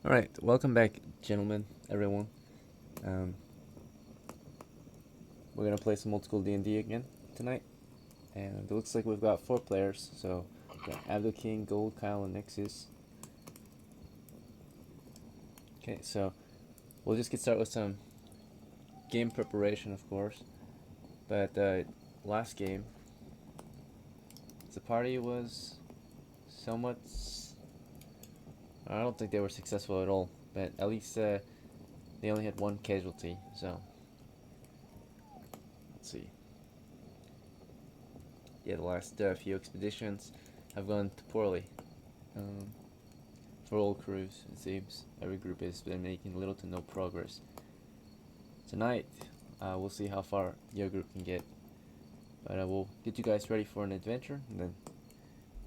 Alright, welcome back, gentlemen, everyone. Um, we're gonna play some old school D&D again tonight, and it looks like we've got 4 players. So, we've got Abdul King, Gold, Kyle, and Nexus. Okay, so we'll just get started with some game preparation, of course. But last game, the party was somewhat. I don't think they were successful at all, but at least they only had 1 casualty. So let's see. Yeah, the last few expeditions have gone poorly for all crews. It seems every group has been making little to no progress. Tonight, we'll see how far your group can get, but we'll get you guys ready for an adventure, and then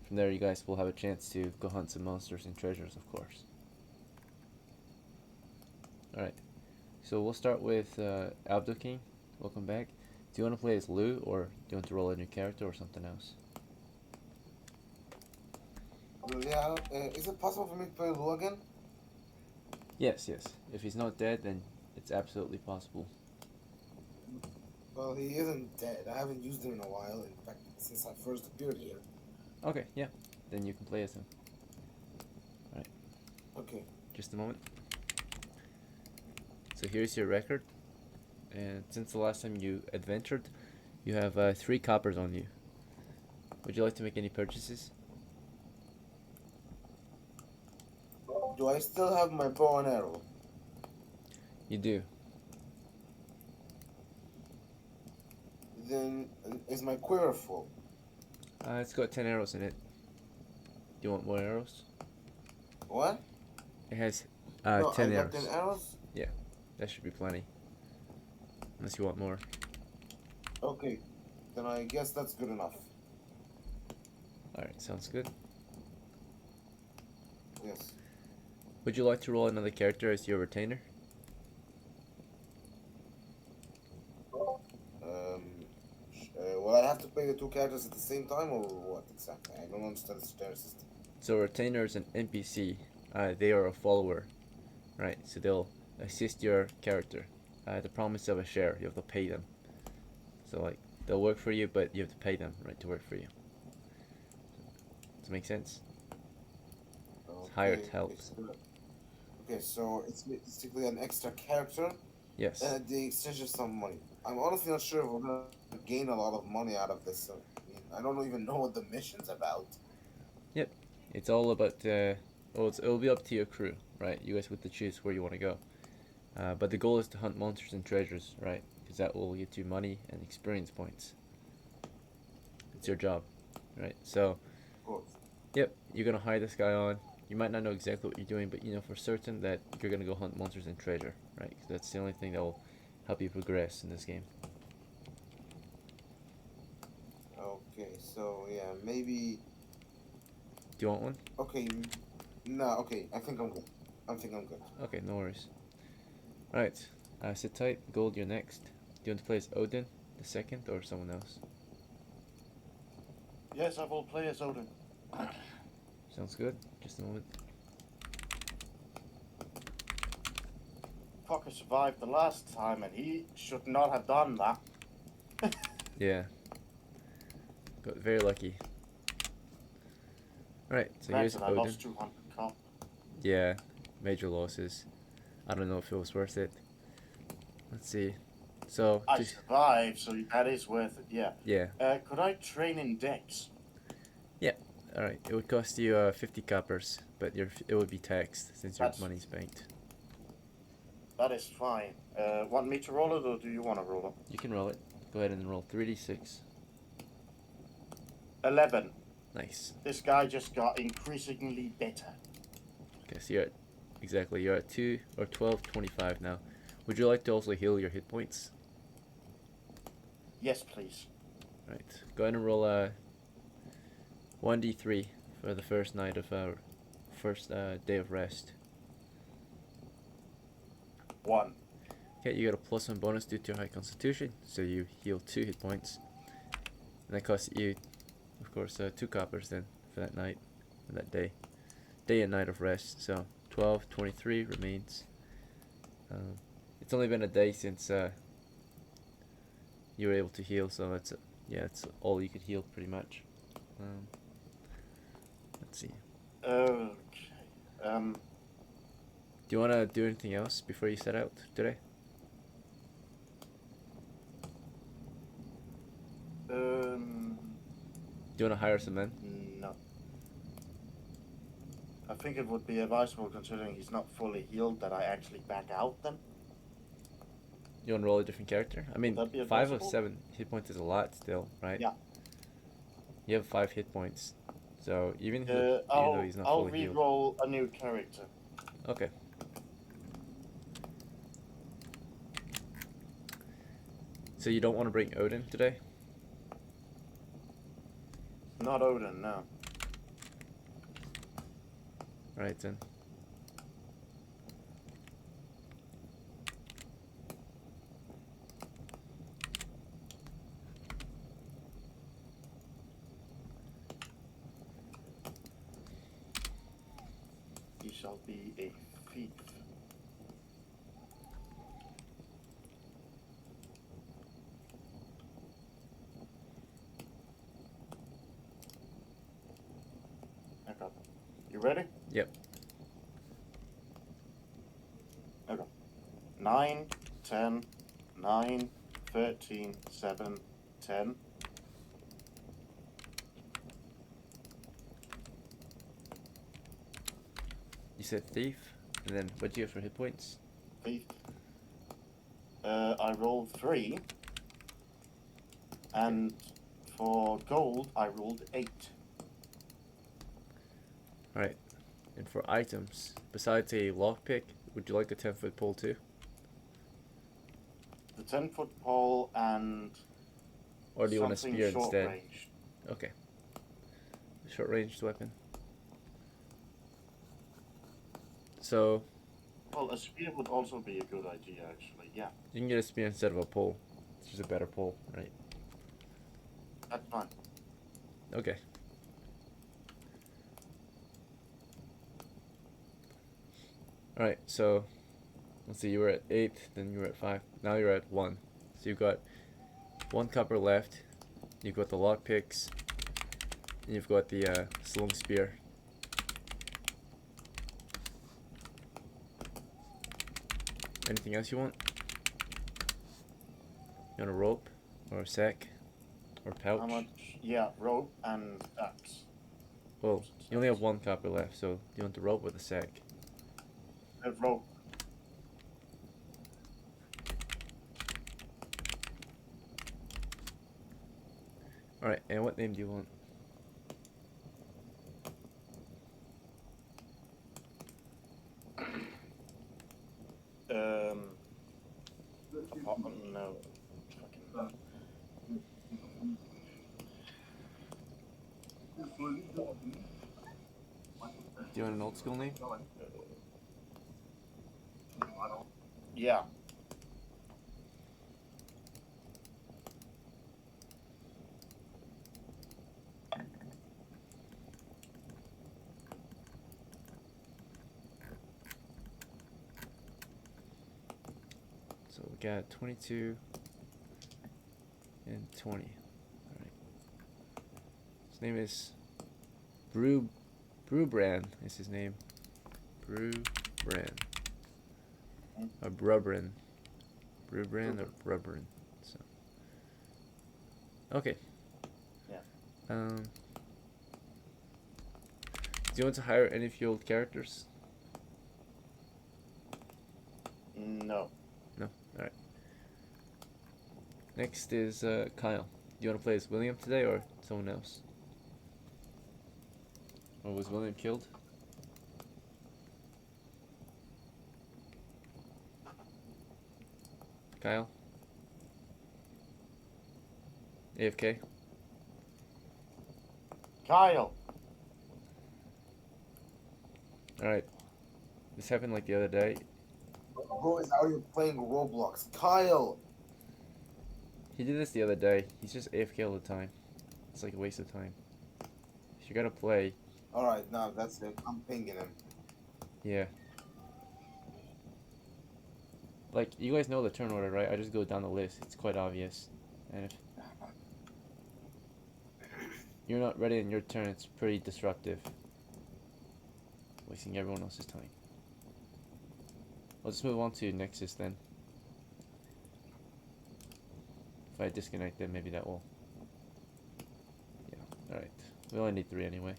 from there you guys will have a chance to go hunt some monsters and treasures, of course. Alright, so we'll start with Abdul King. Welcome back. Do you want to play as Lou, or do you want to roll a new character or something else? Yeah, is it possible for me to play Lou again? Yes. If he's not dead, then it's absolutely possible. Well, he isn't dead. I haven't used him in a while. In fact, since I first appeared here. Okay, yeah. Then you can play as him. Alright. Okay. Just a moment. So here's your record. And since the last time you adventured, you have 3 coppers on you. Would you like to make any purchases? Do I still have my bow and arrow? You do. Then is my quiver full? It's got 10 arrows in it. Do you want more arrows? What? It has No, 10 I arrows. got 10 arrows? Yeah, that should be plenty. Unless you want more. Okay. Then I guess that's good enough. Alright, sounds good. Yes. Would you like to roll another character as your retainer? Will I have to play the 2 characters at the same time, or what exactly? I don't understand the stair system. So a retainer is an NPC. They are a follower, right? So they'll assist your character at the promise of a share. You have to pay them. So like they'll work for you, but you have to pay them, right, to work for you. Does it make sense? Okay, It's hired help. Okay, so it's basically an extra character. Yes. The exchange of some money. I'm honestly not sure if we're gonna gain a lot of money out of this. I mean, I don't even know what the mission's about. Yep. It's all about. Well, it'll be up to your crew, right? You guys get to choose where you want to go. But the goal is to hunt monsters and treasures, right? Because that will get you money and experience points. It's your job, right? So, Of course. yep, you're gonna hire this guy on. You might not know exactly what you're doing, but you know for certain that you're gonna go hunt monsters and treasure, right? 'Cause that's the only thing that will help you progress in this game. Okay, so yeah, maybe. Do you want one? Okay, no, okay. I think I'm good. I think I'm good. Okay, no worries. Alright, sit tight. Gold, you're next. Do you want to play as Odin, the second, or someone else? Yes, I will play as Odin. Sounds good. Just a moment. Fucker survived the last time, and he should not have done that. Yeah. Got very lucky. Alright, so here's Granted, I Odin. lost 200 comp. Yeah, major losses. I don't know if it was worth it. Let's see. So, I survived, so that is worth it, yeah. yeah. Could I train in decks? Yeah. Alright, it would cost you 50 coppers, but it would be taxed since your money's banked. That is fine. Want me to roll it, or do you want to roll it? You can roll it. Go ahead and roll 3d6. 11. Nice. This guy just got increasingly better. Okay, so you're at 2 or 12, 25 now. Would you like to also heal your hit points? Yes, please. Right. Go ahead and roll 1d3 for the first night of our first day of rest. 1. Okay, you got a +1 bonus due to your high constitution, so you heal 2 hit points. And that costs you, of course, 2 coppers then for that night, for that day and night of rest. So 12, 23 remains. It's only been a day since you were able to heal, so it's it's all you could heal pretty much. Let's see. Okay. Do you want to do anything else before you set out today? Do you want to hire some men? No. I think it would be advisable, considering he's not fully healed, that I actually back out then. You want to roll a different character? I mean, Would that be 5 of advisable? 7 hit points is a lot still, right? Yeah. You have 5 hit points, so even though he's not I'll fully healed. re-roll a new character. Okay. So you don't want to bring Odin today? Not Odin, no. Alright then. He shall be a thief. Okay. You ready? Yep. Okay. 9, 10, 9, 13, 7, 10. You said thief, and then what do you have for hit points? Thief. I rolled 3. And for gold, I rolled 8. Alright. And for items, besides a lockpick, would you like a 10-foot pole too? The 10-foot pole and Or do you want a something spear short instead? range. Okay. Short ranged weapon. So Well, a spear would also be a good idea, actually. Yeah, you can get a spear instead of a pole. It's just a better pole, right? that's fine. Okay. Alright, so let's see, you were at 8, then you were at 5, now you're at 1. So you've got 1 copper left, you've got the lockpicks, and you've got the sling spear. Anything else you want? You want a rope, or a sack, or pouch? How much? Yeah, rope and axe. Well, you only have 1 copper left, so do you want the rope or the sack? Rope. Alright, and what name do you want? Oh, no. Fucking. Do you want an old school name? Yeah. So we got 22 and 20. Alright. His name is BRUBRAN is his name. BRUBRAN. Or BRUBRAN. BRUBRAN or BRUBRAN. So. Okay. Yeah. Do you want to hire any of your old characters? No. No? Alright. Next is Kyle. Do you want to play as William today or someone else? Or was William killed? Kyle? AFK? Kyle! Alright. This happened like the other day. Bro is out here playing Roblox. Kyle! He did this the other day. He's just AFK all the time. It's like a waste of time. If you gotta play, Alright, now that's it. I'm pinging him. yeah. like, you guys know the turn order, right? I just go down the list. It's quite obvious. And if you're not ready in your turn, it's pretty disruptive. Wasting everyone else's time. Let's move on to Nexus then. If I disconnect them, maybe that will... Yeah, alright. We only need 3 anyway.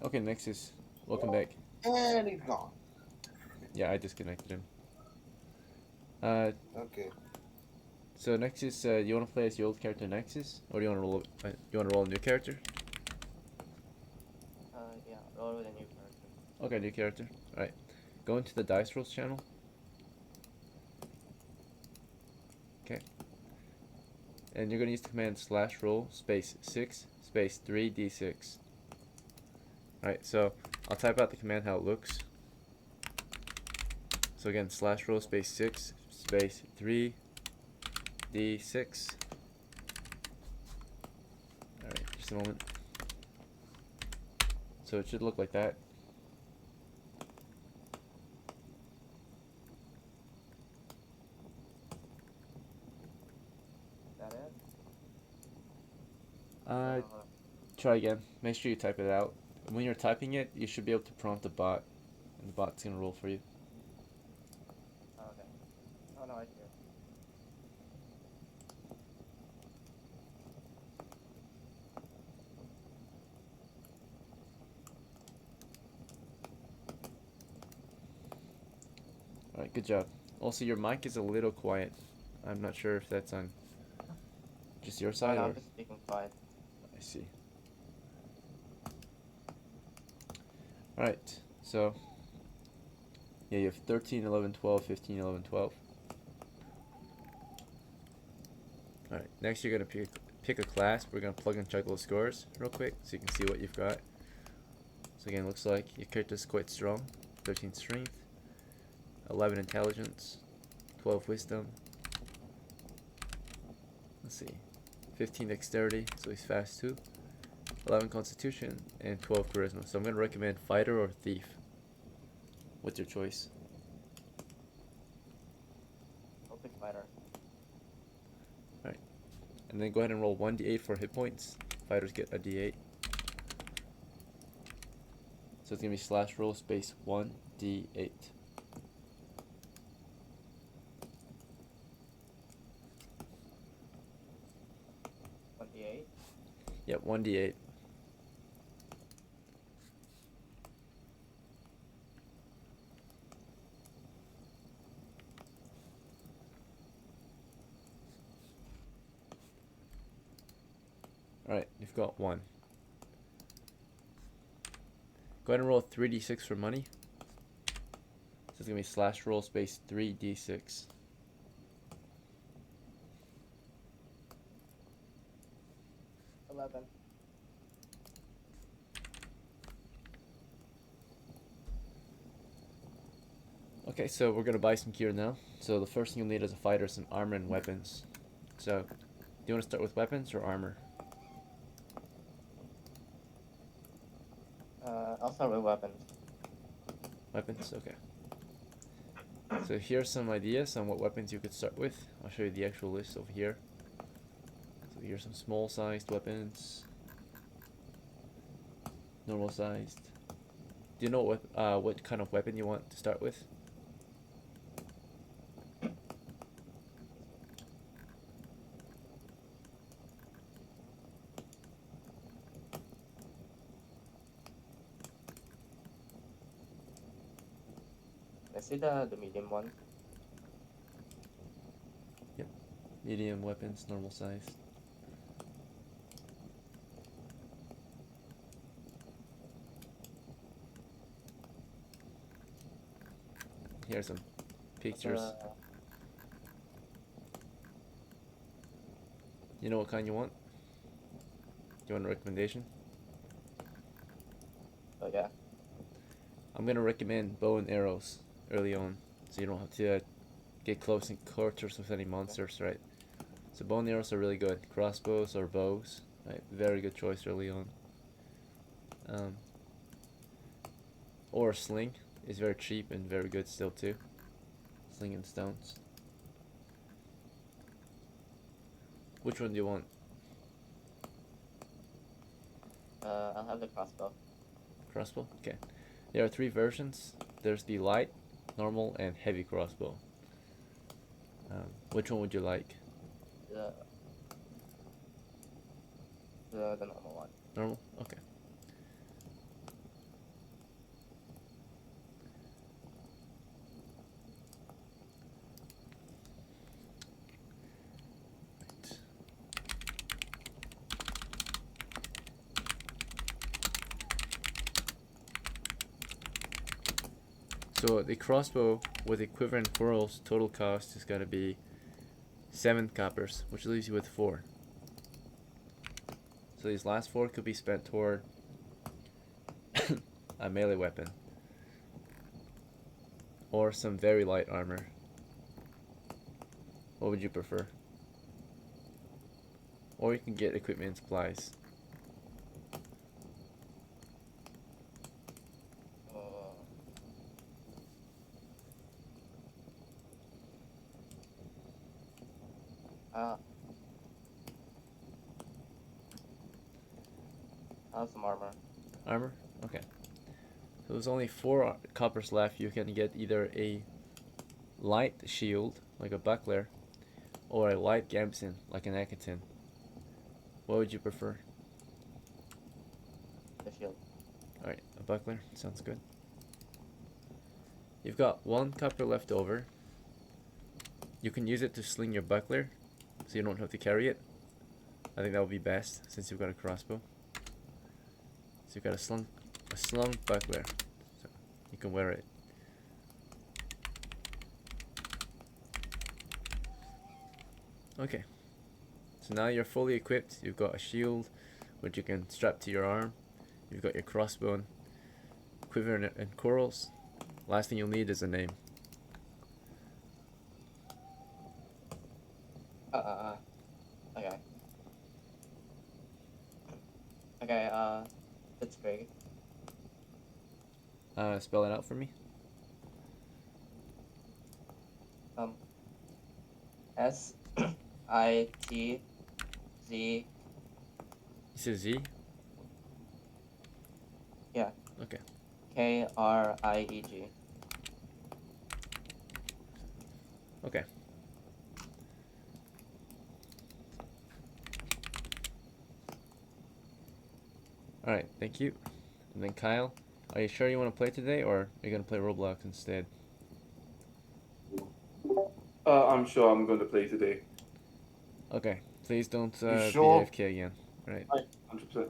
Okay, Nexus. Welcome back. And he's gone. Yeah, I disconnected him. Okay. So Nexus, you want to play as your old character Nexus, or do you want to roll? You want to roll a new character? Yeah, roll with a new character. Okay, new character. All right. Go into the dice rolls channel. Okay. And you're gonna use the command /roll space 6 space 3d6. All right. So I'll type out the command how it looks. So again, /roll space 6 space 3d6. Alright, just a moment. So it should look like that. That it? Try again. Make sure you type it out. When you're typing it, you should be able to prompt the bot, and the bot's gonna roll for you. Okay. Oh no, I see it. Alright, good job. Also, your mic is a little quiet. I'm not sure if that's on just your side No, or... I'm just speaking quiet. I see. Alright, so... Yeah, you have 13, 11, 12, 15, 11, 12. Alright, next you're going to pick a class. We're going to plug and check those scores real quick so you can see what you've got. So again, looks like your character's quite strong. 13 strength, 11 intelligence, 12 wisdom. Let's see, 15 dexterity, so he's fast too. 11 constitution, and 12 charisma. So I'm going to recommend fighter or thief. What's your choice? I'll pick fighter. Alright. And then go ahead and roll 1d8 for hit points. Fighters get a d8. So it's going to be /roll space 1d8. $28. Yep, 1d8. Alright, you've got 1. Go ahead and roll 3d6 for money. So it's going to be /roll space 3d6. $11. Okay, so we're going to buy some gear now. So the first thing you'll need as a fighter is some armor and weapons. So, do you want to start with weapons or armor? I'll start with weapons. Weapons, okay. So here's some ideas on what weapons you could start with. I'll show you the actual list over here. So here's some small sized weapons. Normal sized. Do you know what kind of weapon you want to start with? I see the medium one. Medium weapons, normal size. Here's some pictures. You know what kind you want? Do you want a recommendation? Oh yeah. I'm gonna recommend bow and arrows early on, so you don't have to get close encounters with any monsters, right? So bow and arrows are really good. Crossbows or bows, right? Very good choice early on. Or a sling. is very cheap and very good still too. Slinging stones. Which one do you want? I'll have the crossbow. Crossbow? Okay. There are 3 versions. There's the light, normal, and heavy crossbow. Which one would you like? The normal one. Normal? Okay. So the crossbow with the quiver and quarrels total cost is going to be 7 coppers, which leaves you with 4. So these last 4 could be spent toward a melee weapon or some very light armor. What would you prefer? Or you can get equipment and supplies. I'll have some armor. Armor? Okay. So there's only 4 coppers left. You can get either a light shield, like a buckler, or a light gambeson, like an Akaton. What would you prefer? The shield. Alright, a buckler. Sounds good. You've got 1 copper left over. You can use it to sling your buckler, so you don't have to carry it. I think that would be best, since you've got a crossbow. So you've got a slung buckler, so you can wear it. Okay, so now you're fully equipped. You've got a shield, which you can strap to your arm. You've got your crossbow, quiver, and corals. Last thing you'll need is a name. Okay. Okay, SITZKRIEG. Spell it out for me. SITZ. You said Z? Yeah. Okay. KRIEG. Okay. Alright, thank you. And then Kyle, are you sure you want to play today, or are you going to play Roblox instead? I'm sure I'm going to play today. Okay, please don't sure? be AFK again. Right. 100%.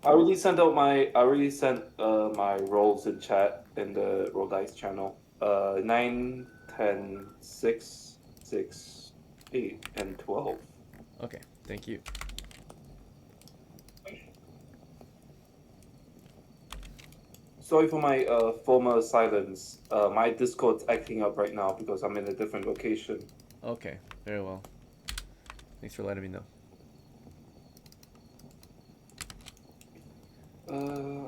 I already sent my roles in chat in the Roll Dice channel. 9, 10, 6, 6, 8, and 12. Okay, thank you. Sorry for my former silence. My Discord's acting up right now because I'm in a different location. Okay, very well. Thanks for letting me know.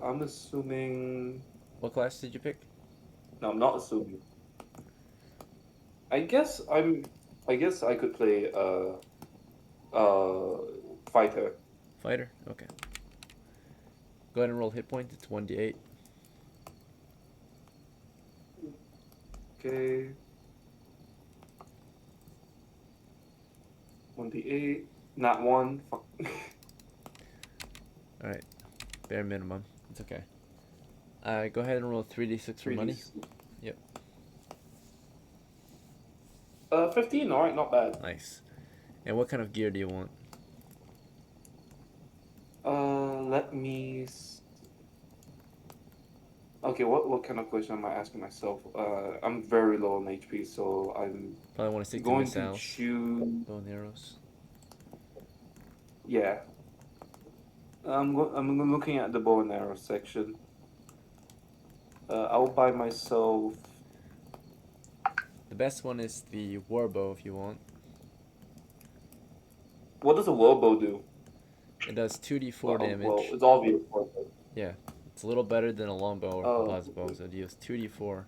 I'm assuming. What class did you pick? No, I'm not assuming. I guess I could play fighter. Fighter? Okay. Go ahead and roll hit points. It's 1d8. Okay. 1d8. Not 1. Fuck. Alright. Bare minimum. It's okay. Go ahead and roll 3d6 for money. Yep. 15, alright, not bad. Nice. And what kind of gear do you want? Let me. Okay, what kind of question am I asking myself? I'm very low on HP, so I'm Probably want to stick to going to missiles. choose. Bow and arrows. Yeah. I'm looking at the bow and arrow section. I'll buy myself. The best one is the warbow if you want. What does a warbow do? It does 2d4 Well, damage. Well, it's obvious. Yeah, It's a little better than a longbow or Oh. composite bow, so it deals 2d4.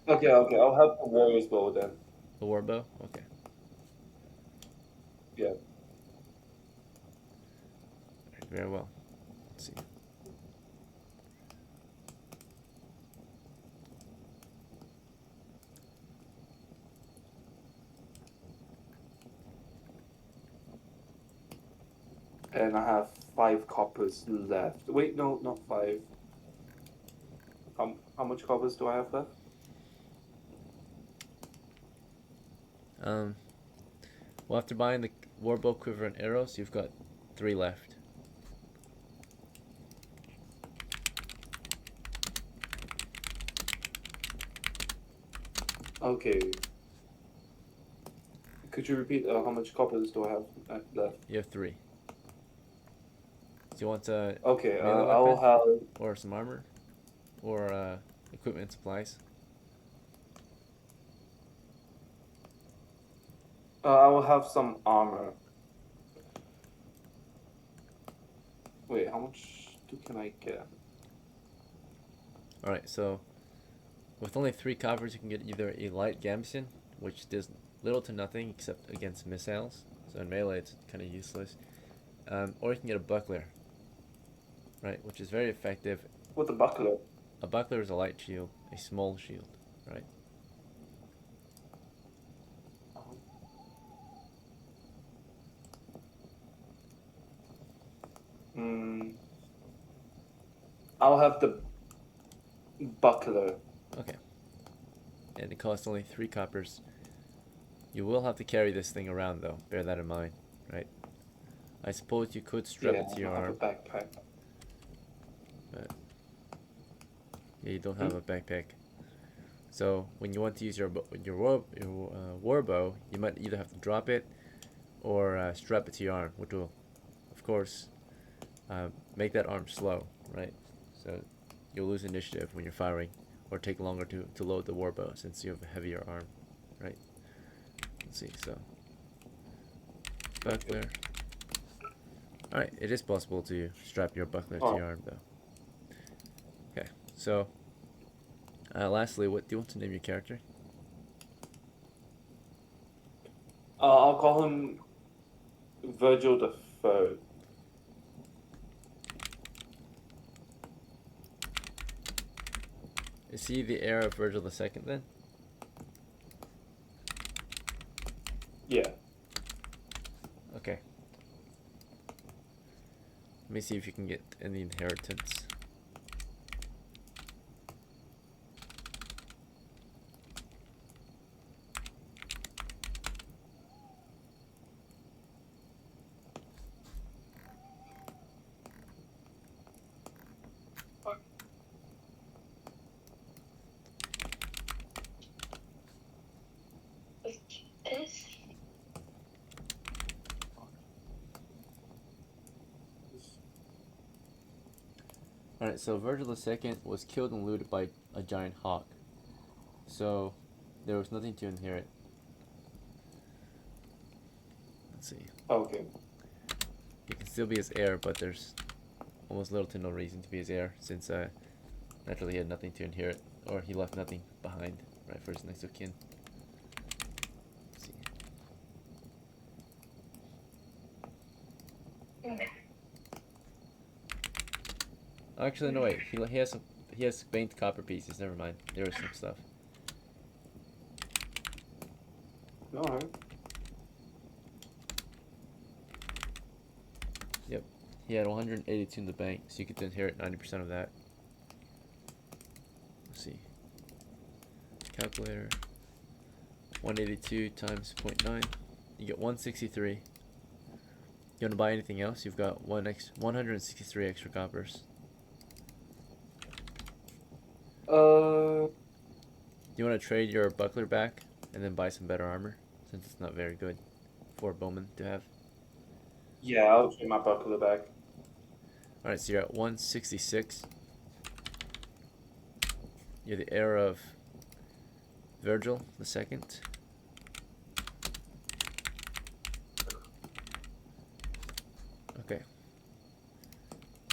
Okay, I'll have the warrior's bow then. The war bow? Okay. Yeah. Alright, very well. Let's see. And I have 5 coppers left. Wait, no, not 5. How much coppers do I have left? Well, after buying the warbow, quiver, and arrows, you've got 3 left. Okay. Could you repeat how much coppers do I have left? You have 3. Do you want Okay, melee I'll weapon? have... Or some armor? Or equipment and supplies? I will have some armor. Wait, how much can I get? Alright, so with only 3 coppers, you can get either a light gambeson, which does little to nothing except against missiles. So in melee, it's kind of useless. Or you can get a buckler, right, which is very effective. With the buckler? A buckler is a light shield, a small shield, right? I'll have the buckler. Okay. And it costs only 3 coppers. You will have to carry this thing around, though. Bear that in mind, right? I suppose you could strap it to your I have arm. a backpack. But yeah, you don't have a backpack. So when you want to use your war bow, you might either have to drop it or strap it to your arm, which will, of course, make that arm slow, right? So you'll lose initiative when you're firing, or take longer to load the war bow since you have a heavier arm, right? Let's see, so buckler. Alright, it is possible to strap your buckler to your arm, though. Okay, so lastly, what do you want to name your character? I'll call him Virgil the Third. Is he the heir of Virgil II then? Yeah. Okay. Let me see if you can get any inheritance. This? Alright, so Virgil II was killed and looted by a giant hawk. So there was nothing to inherit. Let's see. Okay. He can still be his heir, but there's almost little to no reason to be his heir, since naturally he had nothing to inherit, or he left nothing behind, right, for his next of kin. Let's see. Actually, no, wait. He has banked copper pieces. Never mind. There was some stuff. Alright. Yep. He had 182 in the bank, so you could inherit 90% of that. Let's see. Calculator. 182 times 0.9. You get 163. You want to buy anything else? You've got 163 extra coppers. Do you want to trade your buckler back and then buy some better armor, since it's not very good for a bowman to have? Yeah, I'll trade my buckler back. Alright, so you're at 166. You're the heir of Virgil II. Okay.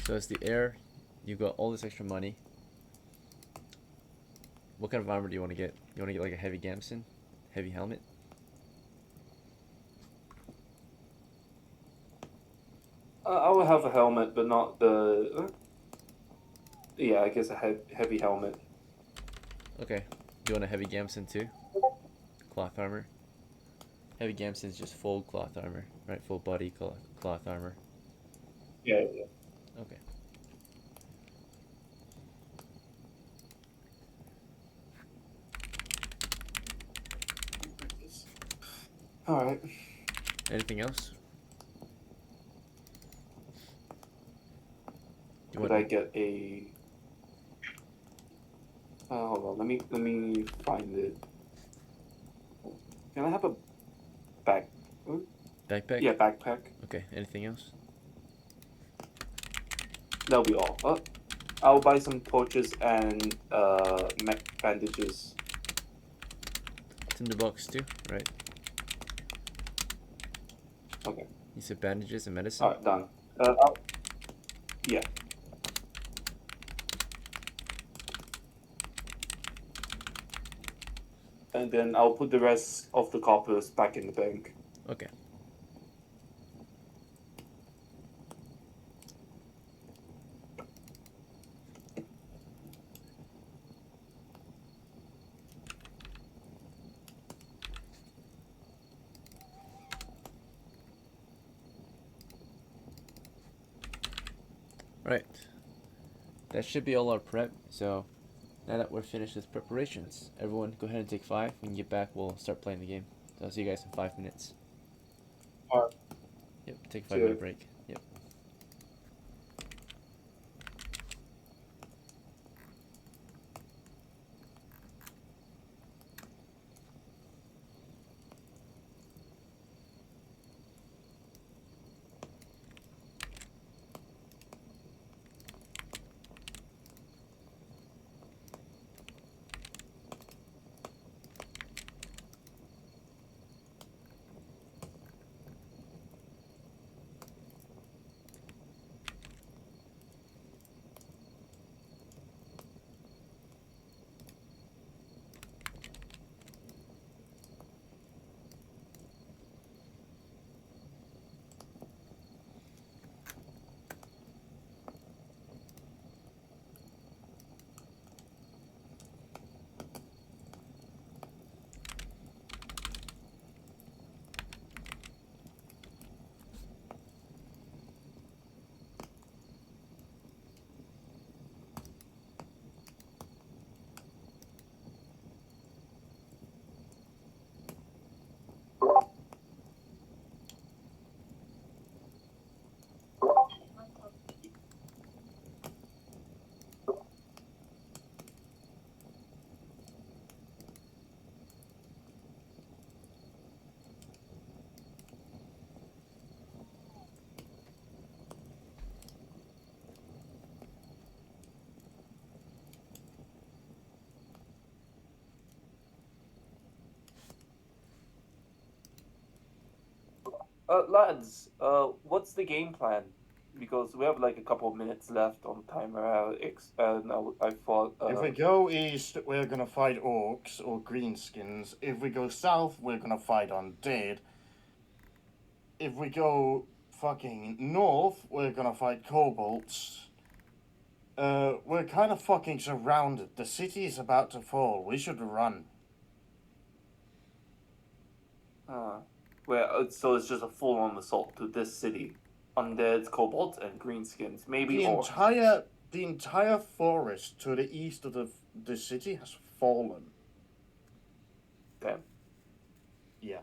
So as the heir, you've got all this extra money. What kind of armor do you want to get? You want to get like a heavy gambeson? Heavy helmet? I will have a helmet, but not the. Yeah, I guess a heavy helmet. Okay. Do you want a heavy gambeson too? Cloth armor? Heavy gambeson is just full cloth armor, right? Full body cloth armor. Yeah. Okay. All right. Anything else? Could I get a? Hold on. Let me find it. Can I have a backpack? Yeah, backpack. Okay. Anything else? That'll be all. I'll buy some torches and bandages. It's in the box too, right? Okay. You said bandages and medicine? All right, done. Yeah. And then I'll put the rest of the coppers back in the bank. Okay. Right. That should be all our prep. So now that we're finished with preparations, everyone go ahead and take 5. When you get back, we'll start playing the game. So I'll see you guys in 5 minutes. Alright. Yep, take a 5-minute break. Yep. Lads, what's the game plan? Because we have like a couple of minutes left on timer. I thought. If we go east, we're gonna fight orcs or greenskins. If we go south, we're gonna fight undead. If we go fucking north, we're gonna fight kobolds. We're kind of fucking surrounded. The city is about to fall. We should run. So it's just a full-on assault to this city. Undeads, kobolds, and greenskins. Maybe The entire forest to the east of the city has fallen. Okay. Yeah.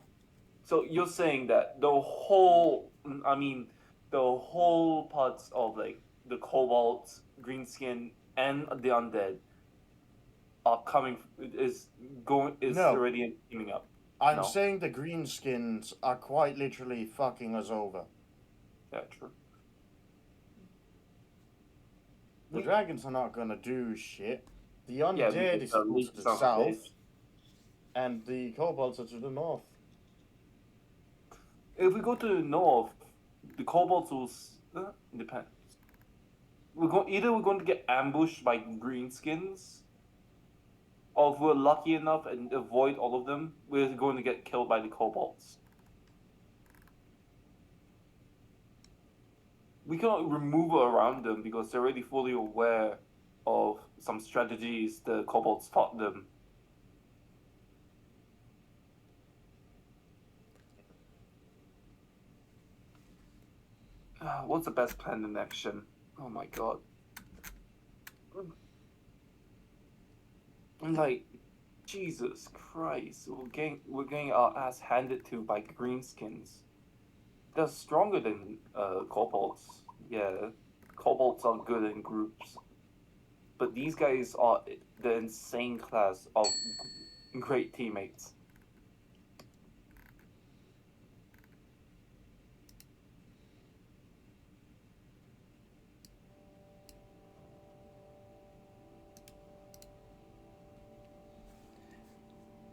So you're saying that the whole parts of like the kobolds, greenskin, and the undead are No. already teaming up. I'm saying the greenskins are quite literally fucking us over. Yeah, true. The dragons are not gonna do shit. The undead is because to the south, and the kobolds are to the north. If we go to the north, the kobolds will depends. we're going to get ambushed by greenskins, or if we're lucky enough and avoid all of them, we're going to get killed by the kobolds. We cannot remove around them because they're already fully aware of some strategies the kobolds taught them. What's the best plan in action? Oh my god. Like, Jesus Christ, we're getting our ass handed to by greenskins. They're stronger than kobolds. Yeah, kobolds are good in groups, but these guys are the insane class of great teammates.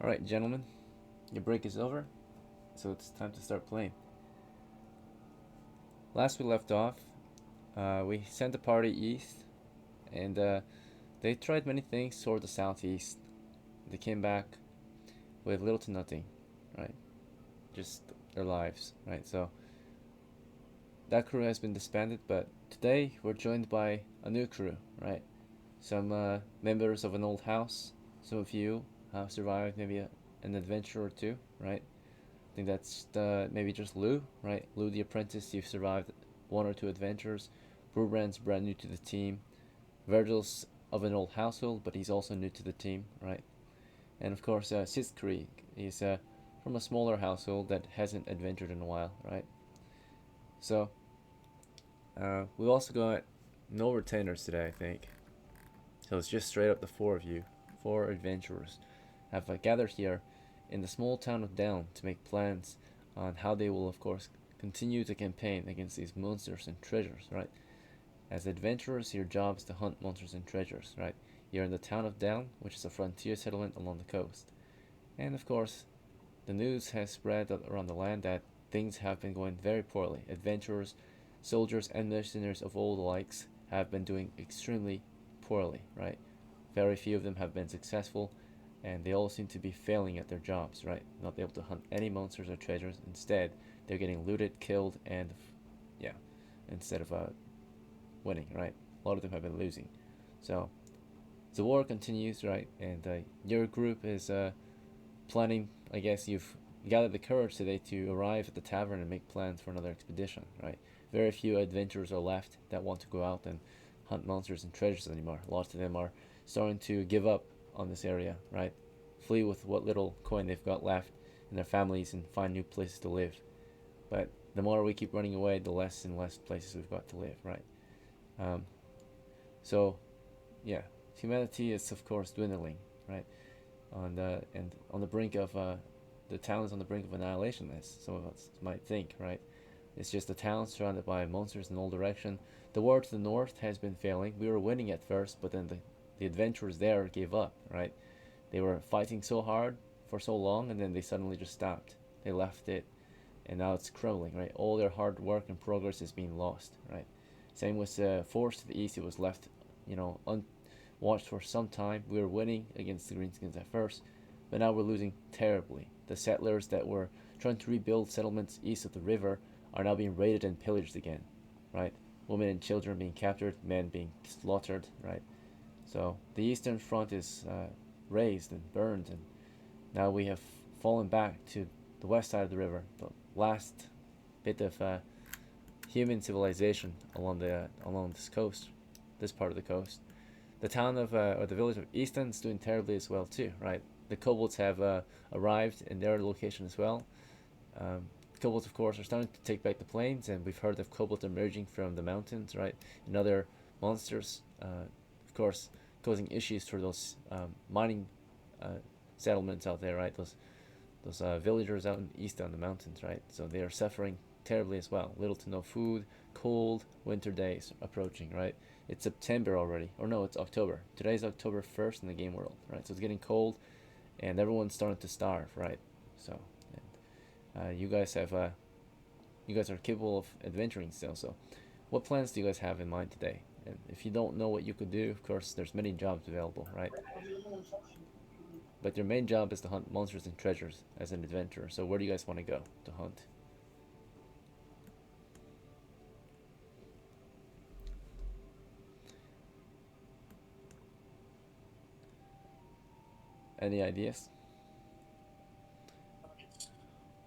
Alright, gentlemen, your break is over, so it's time to start playing. Last we left off, we sent the party east, and they tried many things toward the southeast. They came back with little to nothing, right? Just their lives, right? So that crew has been disbanded, but today we're joined by a new crew, right? Some members of an old house. Some of you have survived maybe an adventure or two, right? I think that's maybe just Lou, right? Lou the apprentice, you've survived one or two adventures. BRUBRAN's brand new to the team. Virgil's of an old household, but he's also new to the team, right? And of course, SITZKRIEG, he's from a smaller household that hasn't adventured in a while, right? So, we also got no retainers today, I think. So it's just straight up the four of you, four adventurers, have gathered here in the small town of DELN to make plans on how they will, of course, continue to campaign against these monsters and treasures, right? As adventurers, your job is to hunt monsters and treasures, right? You're in the town of DELN, which is a frontier settlement along the coast. And of course, the news has spread around the land that things have been going very poorly. Adventurers, soldiers, and mercenaries of all the likes have been doing extremely poorly, right? Very few of them have been successful, and they all seem to be failing at their jobs, right? Not able to hunt any monsters or treasures. Instead, they're getting looted, killed, and yeah, instead of winning, right? A lot of them have been losing. So the war continues, right? And your group is planning. I guess you've gathered the courage today to arrive at the tavern and make plans for another expedition, right? Very few adventurers are left that want to go out and hunt monsters and treasures anymore. Lots of them are starting to give up on this area, right? Flee with what little coin they've got left and their families and find new places to live. But the more we keep running away, the less and less places we've got to live, right? So, yeah, humanity is of course dwindling, right? And on the brink of the town is on the brink of annihilation, as some of us might think, right? It's just a town surrounded by monsters in all direction. The war to the north has been failing. We were winning at first, but then the adventurers there gave up, right? They were fighting so hard for so long, and then they suddenly just stopped. They left it, and now it's crumbling, right? All their hard work and progress is being lost, right? Same with Force to the east. It was left, unwatched for some time. We were winning against the Greenskins at first, but now we're losing terribly. The settlers that were trying to rebuild settlements east of the river are now being raided and pillaged again, right? Women and children being captured, men being slaughtered, right? So the eastern front is razed and burned, and now we have fallen back to the west side of the river, the last bit of human civilization along this coast, this part of the coast. The town of or the village of ISTAN is doing terribly as well too, right? The kobolds have arrived in their location as well. The kobolds, of course, are starting to take back the plains, and we've heard of kobolds emerging from the mountains, right? And other monsters, of course, causing issues for those mining settlements out there, right? Those villagers out in east on the mountains, right? So they are suffering terribly as well. Little to no food, cold winter days approaching, right? It's September already, or no, it's October. Today's October 1st in the game world, right? So it's getting cold, and everyone's starting to starve, right? So, you guys are capable of adventuring still. So, what plans do you guys have in mind today? And if you don't know what you could do, of course, there's many jobs available, right? But your main job is to hunt monsters and treasures as an adventurer. So where do you guys want to go to hunt? Any ideas?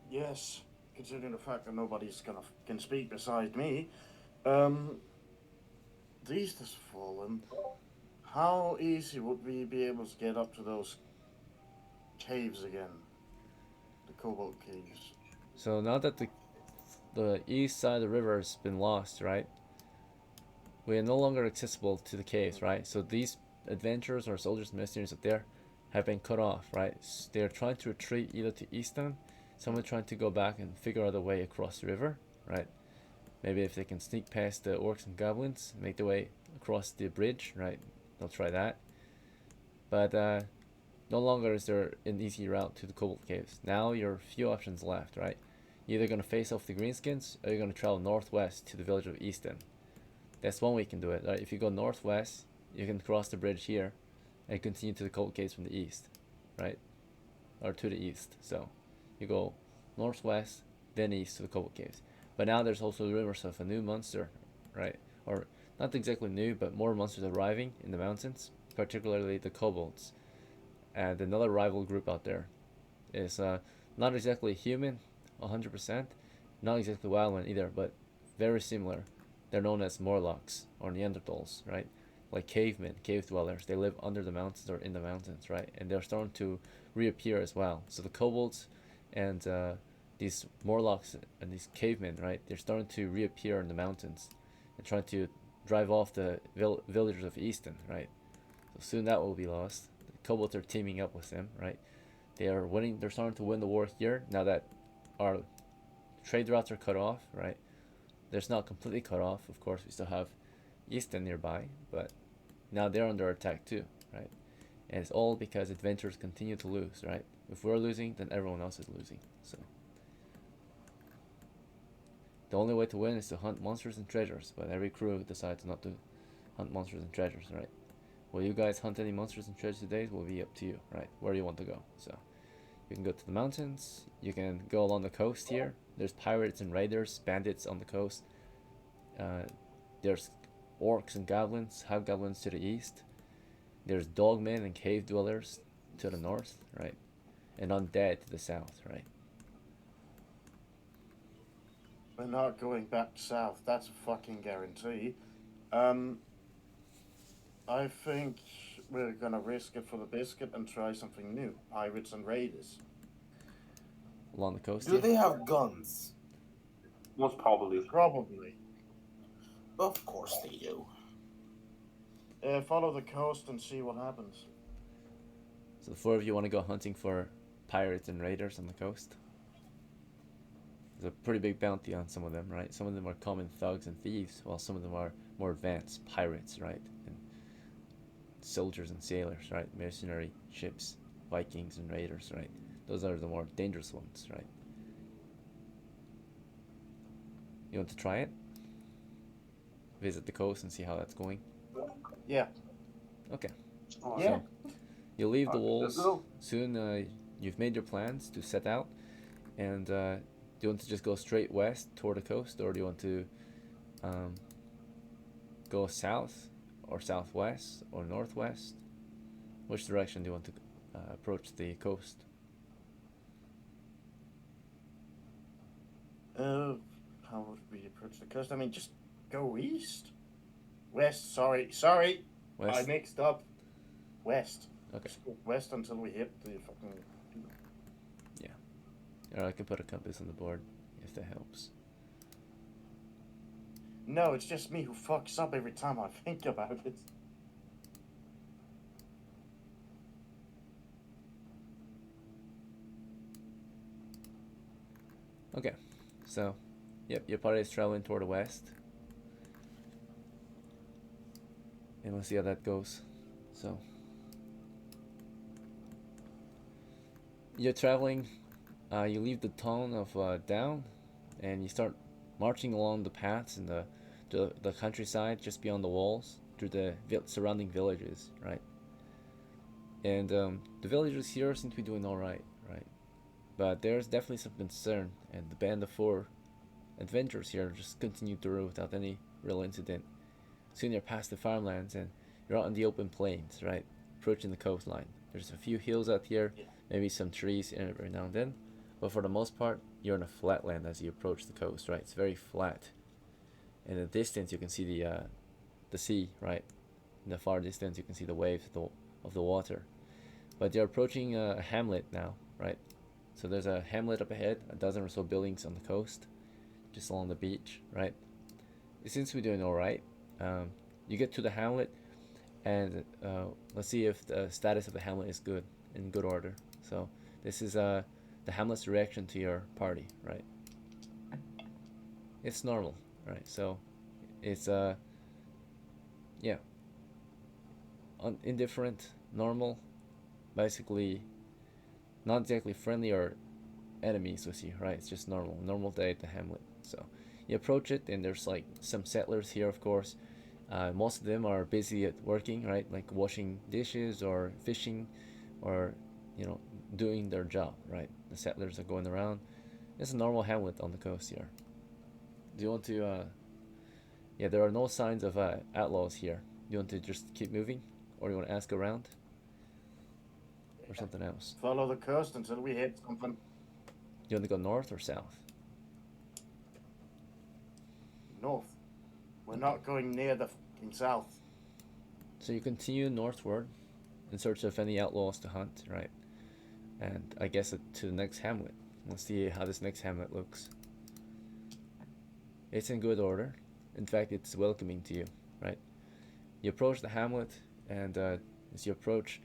Yes, considering the fact that nobody's can speak beside me. The East has fallen. How easy would we be able to get up to those caves again? The cobalt caves. So now that the east side of the river has been lost, right? We are no longer accessible to the caves, right? So these adventurers or soldiers and mercenaries up there have been cut off, right? They're trying to retreat either to ISTAN, someone trying to go back and figure out a way across the river, right? Maybe if they can sneak past the orcs and goblins, make their way across the bridge, right? They'll try that. But no longer is there an easy route to the Cobalt Caves. Now you're a few options left, right? You're either going to face off the Greenskins or you're going to travel northwest to the village of Easton. That's one way you can do it, right? If you go northwest, you can cross the bridge here and continue to the Cobalt Caves from the east, right? Or to the east. So you go northwest, then east to the Cobalt Caves. But now there's also rumors of a new monster, right? Or not exactly new, but more monsters arriving in the mountains, particularly the kobolds. And another rival group out there is not exactly human, 100%, not exactly wild one either, but very similar. They're known as Morlocks or Neanderthals, right? Like cavemen, cave dwellers. They live under the mountains or in the mountains, right? And they're starting to reappear as well. So the kobolds and these Morlocks and these cavemen, right? They're starting to reappear in the mountains and trying to drive off the villagers of Easton, right? So soon that will be lost. The kobolds are teaming up with them, right? They are winning. They're starting to win the war here now that our trade routes are cut off, right? There's not completely cut off. Of course, we still have Easton nearby, but now they're under attack too, right? And it's all because adventurers continue to lose, right? If we're losing, then everyone else is losing. So the only way to win is to hunt monsters and treasures, but every crew decides not to hunt monsters and treasures, right? Will you guys hunt any monsters and treasures today? Will be up to you, right? Where do you want to go? So you can go to the mountains. You can go along the coast here. There's pirates and raiders, bandits on the coast. There's orcs and goblins, hobgoblins to the east. There's dogmen and cave dwellers to the north, right? And undead to the south, right? We're not going back south. That's a fucking guarantee. I think we're gonna risk it for the biscuit and try something new. Pirates and raiders. Along the coast Do here. they have guns? Most probably. Probably. Of course they do. Follow the coast and see what happens. So the four of you want to go hunting for pirates and raiders on the coast? There's a pretty big bounty on some of them, right? Some of them are common thugs and thieves, while some of them are more advanced pirates, right? And soldiers and sailors, right? Mercenary ships, Vikings and raiders, right? Those are the more dangerous ones, right? You want to try it? Visit the coast and see how that's going? Yeah. Okay. Yeah. So you'll leave the Let's walls go. soon. You've made your plans to set out, and do you want to just go straight west toward the coast, or do you want to go south or southwest or northwest? Which direction do you want to approach the coast? How would we approach the coast? I mean, just go east. West. Sorry. West. I mixed up. West. Okay. Just go west until we hit the fucking. Or I can put a compass on the board if that helps. No, it's just me who fucks up every time I think about it. Okay. So, yep, your party is traveling toward the west. And we'll see how that goes. So, you're traveling. You leave the town of Down, and you start marching along the paths in the the countryside just beyond the walls, through the surrounding villages, right? And the villagers here seem to be doing all right, right? But there's definitely some concern, and the band of 4 adventurers here just continue through without any real incident. Soon you're past the farmlands and you're out on the open plains, right? Approaching the coastline. There's a few hills out here, maybe some trees every now and then, but for the most part, you're in a flat land as you approach the coast, right? It's very flat. In the distance, you can see the sea, right? In the far distance, you can see the waves of the water. But you're approaching a hamlet now, right? So there's a hamlet up ahead, a dozen or so buildings on the coast, just along the beach, right? It seems to be doing all right. You get to the hamlet, and let's see if the status of the hamlet is good, in good order. So this is the hamlet's reaction to your party, right? It's normal, right? So it's yeah, indifferent, normal, basically not exactly friendly or enemies with you, right? It's just normal day at the hamlet. So you approach it, and there's like some settlers here, of course. Most of them are busy at working, right? Like washing dishes or fishing, or doing their job, right? The settlers are going around. It's a normal hamlet on the coast here. Do you want to? Yeah, there are no signs of outlaws here. Do you want to just keep moving, or do you want to ask around, or something else? Follow the coast until we hit something. You want to go north or south? North. We're not going near the fucking south. So you continue northward in search of any outlaws to hunt, right? And I guess to the next hamlet. Let's see how this next hamlet looks. It's in good order. In fact, it's welcoming to you, right? You approach the hamlet, and as you approach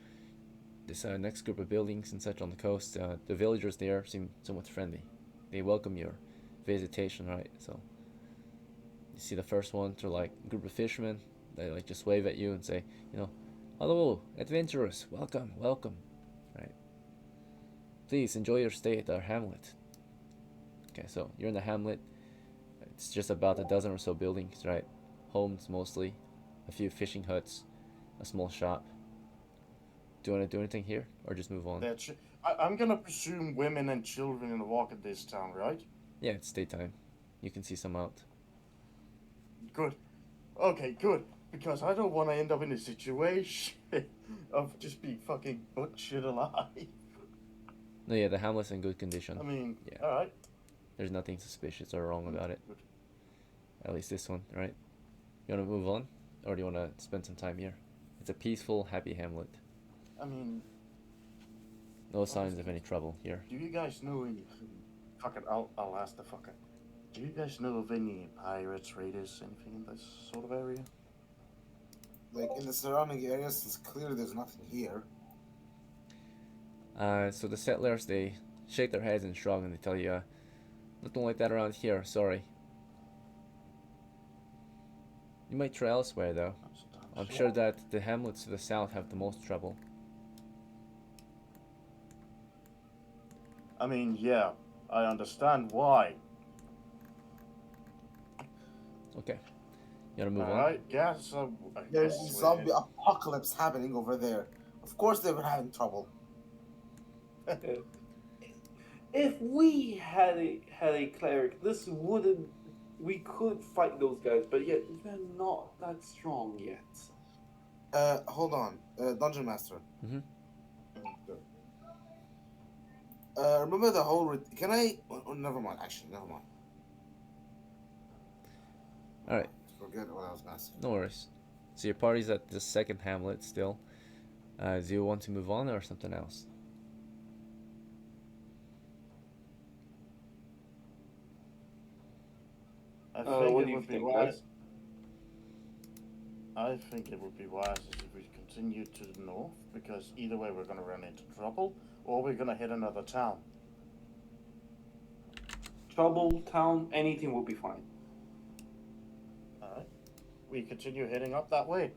this next group of buildings and such on the coast, the villagers there seem somewhat friendly. They welcome your visitation, right? So you see the first one, they're like a group of fishermen. They like just wave at you and say, hello, adventurers, welcome, right? Please enjoy your stay at our hamlet. Okay, so you're in the hamlet. It's just about a dozen or so buildings, right? Homes mostly, a few fishing huts, a small shop. Do you want to do anything here, or just move on? I'm gonna presume women and children walk in this town, right? Yeah, it's daytime. You can see some out. Good. Okay, good. Because I don't want to end up in a situation of just being fucking butchered alive. No, yeah, the hamlet's in good condition. I mean, yeah. Alright. There's nothing suspicious or wrong about it. Good. At least this one, right? You want to move on, or do you want to spend some time here? It's a peaceful, happy hamlet. I mean, no signs of any trouble here. Do you guys know any... Fuck it, I'll ask the fucker. Do you guys know of any pirates, raiders, anything in this sort of area? Like, in the surrounding areas, it's clear there's nothing here. So the settlers, they shake their heads and shrug, and they tell you, nothing like that around here, sorry. You might try elsewhere, though. I'm sure that the hamlets to the south have the most trouble. I mean, yeah, I understand why. Okay. You wanna move on? Alright, yeah, so... There's a zombie apocalypse happening over there. Of course they were having trouble. If we had a cleric, this wouldn't. We could fight those guys, but yet they're not that strong yet. Hold on. Dungeon Master. Mm-hmm. Remember the whole... Can I... Oh, never mind, actually, never mind. Alright. Forget what I was gonna say. No worries. So your party's at the second hamlet still. Do you want to move on or something else? I what think do it you would be think, wise. guys? I think it would be wise if we continue to the north, because either way we're going to run into trouble, or we're going to hit another town. Trouble, town, anything will be fine. Alright. We continue heading up that way.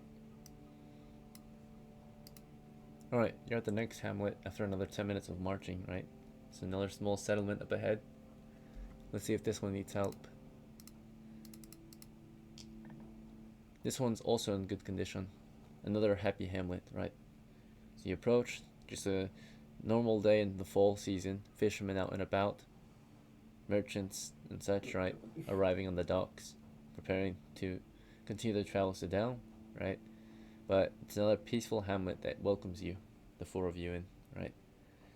Alright, you're at the next hamlet after another 10 minutes of marching, right? It's another small settlement up ahead. Let's see if this one needs help. This one's also in good condition. Another happy hamlet, right? So you approach, just a normal day in the fall season, fishermen out and about, merchants and such, right, arriving on the docks, preparing to continue their travels to Deln, right? But it's another peaceful hamlet that welcomes you, the four of you in, right?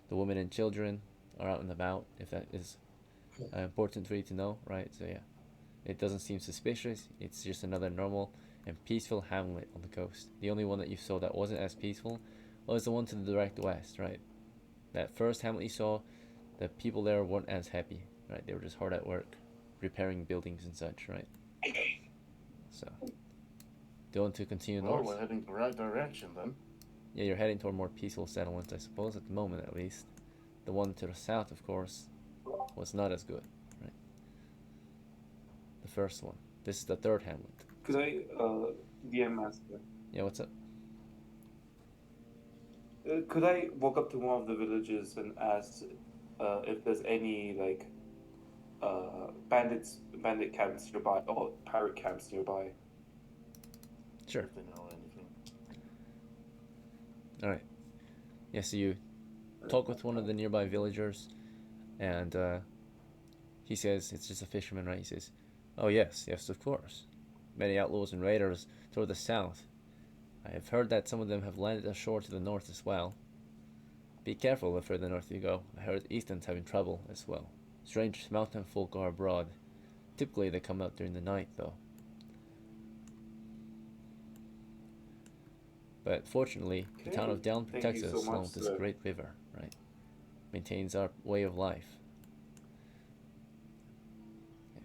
The women and children are out and about, if that is important for you to know, right? So yeah, it doesn't seem suspicious. It's just another normal and peaceful hamlet on the coast. The only one that you saw that wasn't as peaceful was the one to the direct west, right? That first hamlet you saw, the people there weren't as happy, right? They were just hard at work, repairing buildings and such, right? So, do you want to continue Well, north? we're heading the right direction then. Yeah, you're heading toward more peaceful settlements, I suppose, at the moment at least. The one to the south, of course, was not as good, right? The first one. This is the third hamlet. Could I, DM Master? Yeah, what's up? Could I walk up to one of the villages and ask if there's any like bandit camps nearby or pirate camps nearby? Sure. If they know anything. Alright. Yeah, so you talk with one of the nearby villagers, and he says, it's just a fisherman, right? He says, oh yes, yes, of course. Many outlaws and raiders toward the south. I have heard that some of them have landed ashore to the north as well. Be careful the further north you go. I heard ISTAN's having trouble as well. Strange mountain folk are abroad. Typically they come out during the night though. But fortunately, the town of DELN Thank protects you us so along much, with this sir. great river, right? Maintains our way of life. Yeah.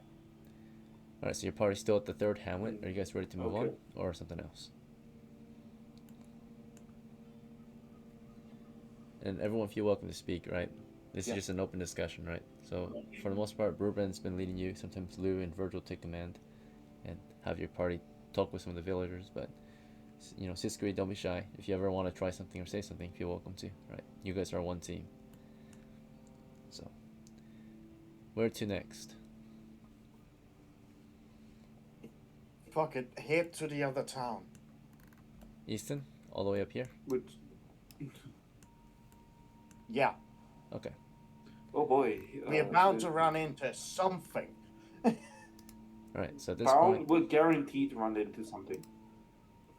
Alright, so your party's still at the third hamlet. Are you guys ready to move on? Okay. Or something else? And everyone feel welcome to speak, right? This Yeah. is just an open discussion, right? So for the most part, BRUBRAN's been leading you. Sometimes Lou and Virgil take command and have your party talk with some of the villagers. But you know, SITZKRIEG, don't be shy. If you ever want to try something or say something, feel welcome to, right? You guys are one team. So where to next? Fuck it, head to the other town. ISTAN? All the way up here? Which, Yeah, Okay. oh boy, we're bound to run into something. Alright, so at this point, we're guaranteed to run into something.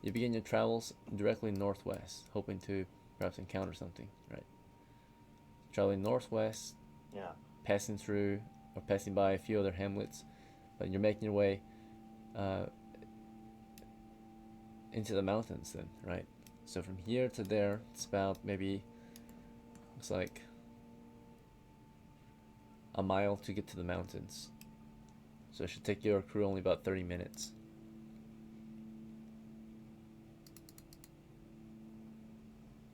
you begin your travels directly northwest, hoping to perhaps encounter something, right? Traveling northwest, Yeah. passing through or passing by a few other hamlets, but you're making your way into the mountains then, right? So from here to there, it's about maybe, looks like a mile to get to the mountains. So it should take your crew only about 30 minutes.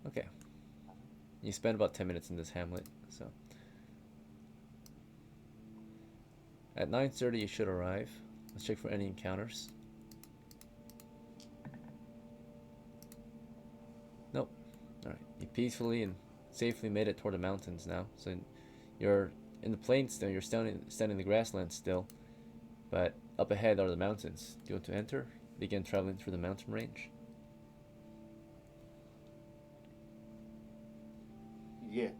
Okay. You spend about 10 minutes in this hamlet, so. At 9:30 you should arrive. Let's check for any encounters. Nope. Alright. You peacefully and safely made it toward the mountains now. So you're in the plains still, you're standing in the grasslands still. But up ahead are the mountains. Do you want to enter? Begin traveling through the mountain range. Yeah.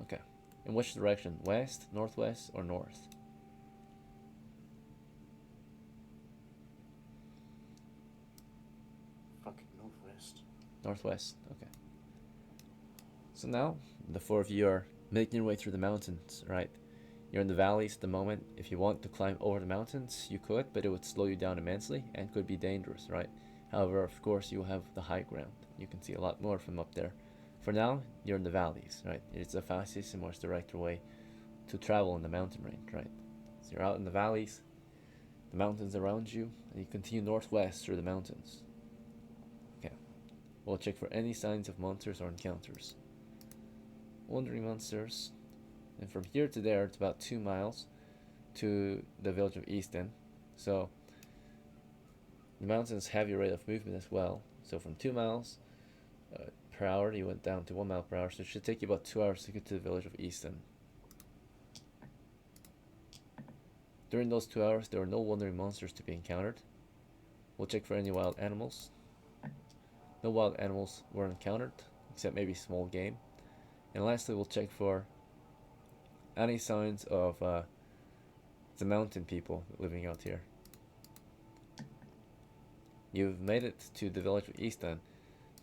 Okay. In which direction? West, northwest, or north? Fucking northwest. Northwest. Okay. So now the four of you are making your way through the mountains, right? You're in the valleys at the moment. If you want to climb over the mountains, you could, but it would slow you down immensely and could be dangerous, right? However, of course, you have the high ground. You can see a lot more from up there. For now, you're in the valleys, right? It's the fastest and most direct way to travel in the mountain range, right? So you're out in the valleys, the mountains around you, and you continue northwest through the mountains. Okay. We'll check for any signs of monsters or encounters. Wandering monsters. And from here to there, it's about 2 miles to the village of ISTAN. So the mountains have your rate of movement as well. So from 2 miles per hour, you went down to 1 mile per hour. So it should take you about 2 hours to get to the village of ISTAN. During those 2 hours, there were no wandering monsters to be encountered. We'll check for any wild animals. No wild animals were encountered, except maybe small game. And lastly, we'll check for any signs of the mountain people living out here. You've made it to the village of ISTAN.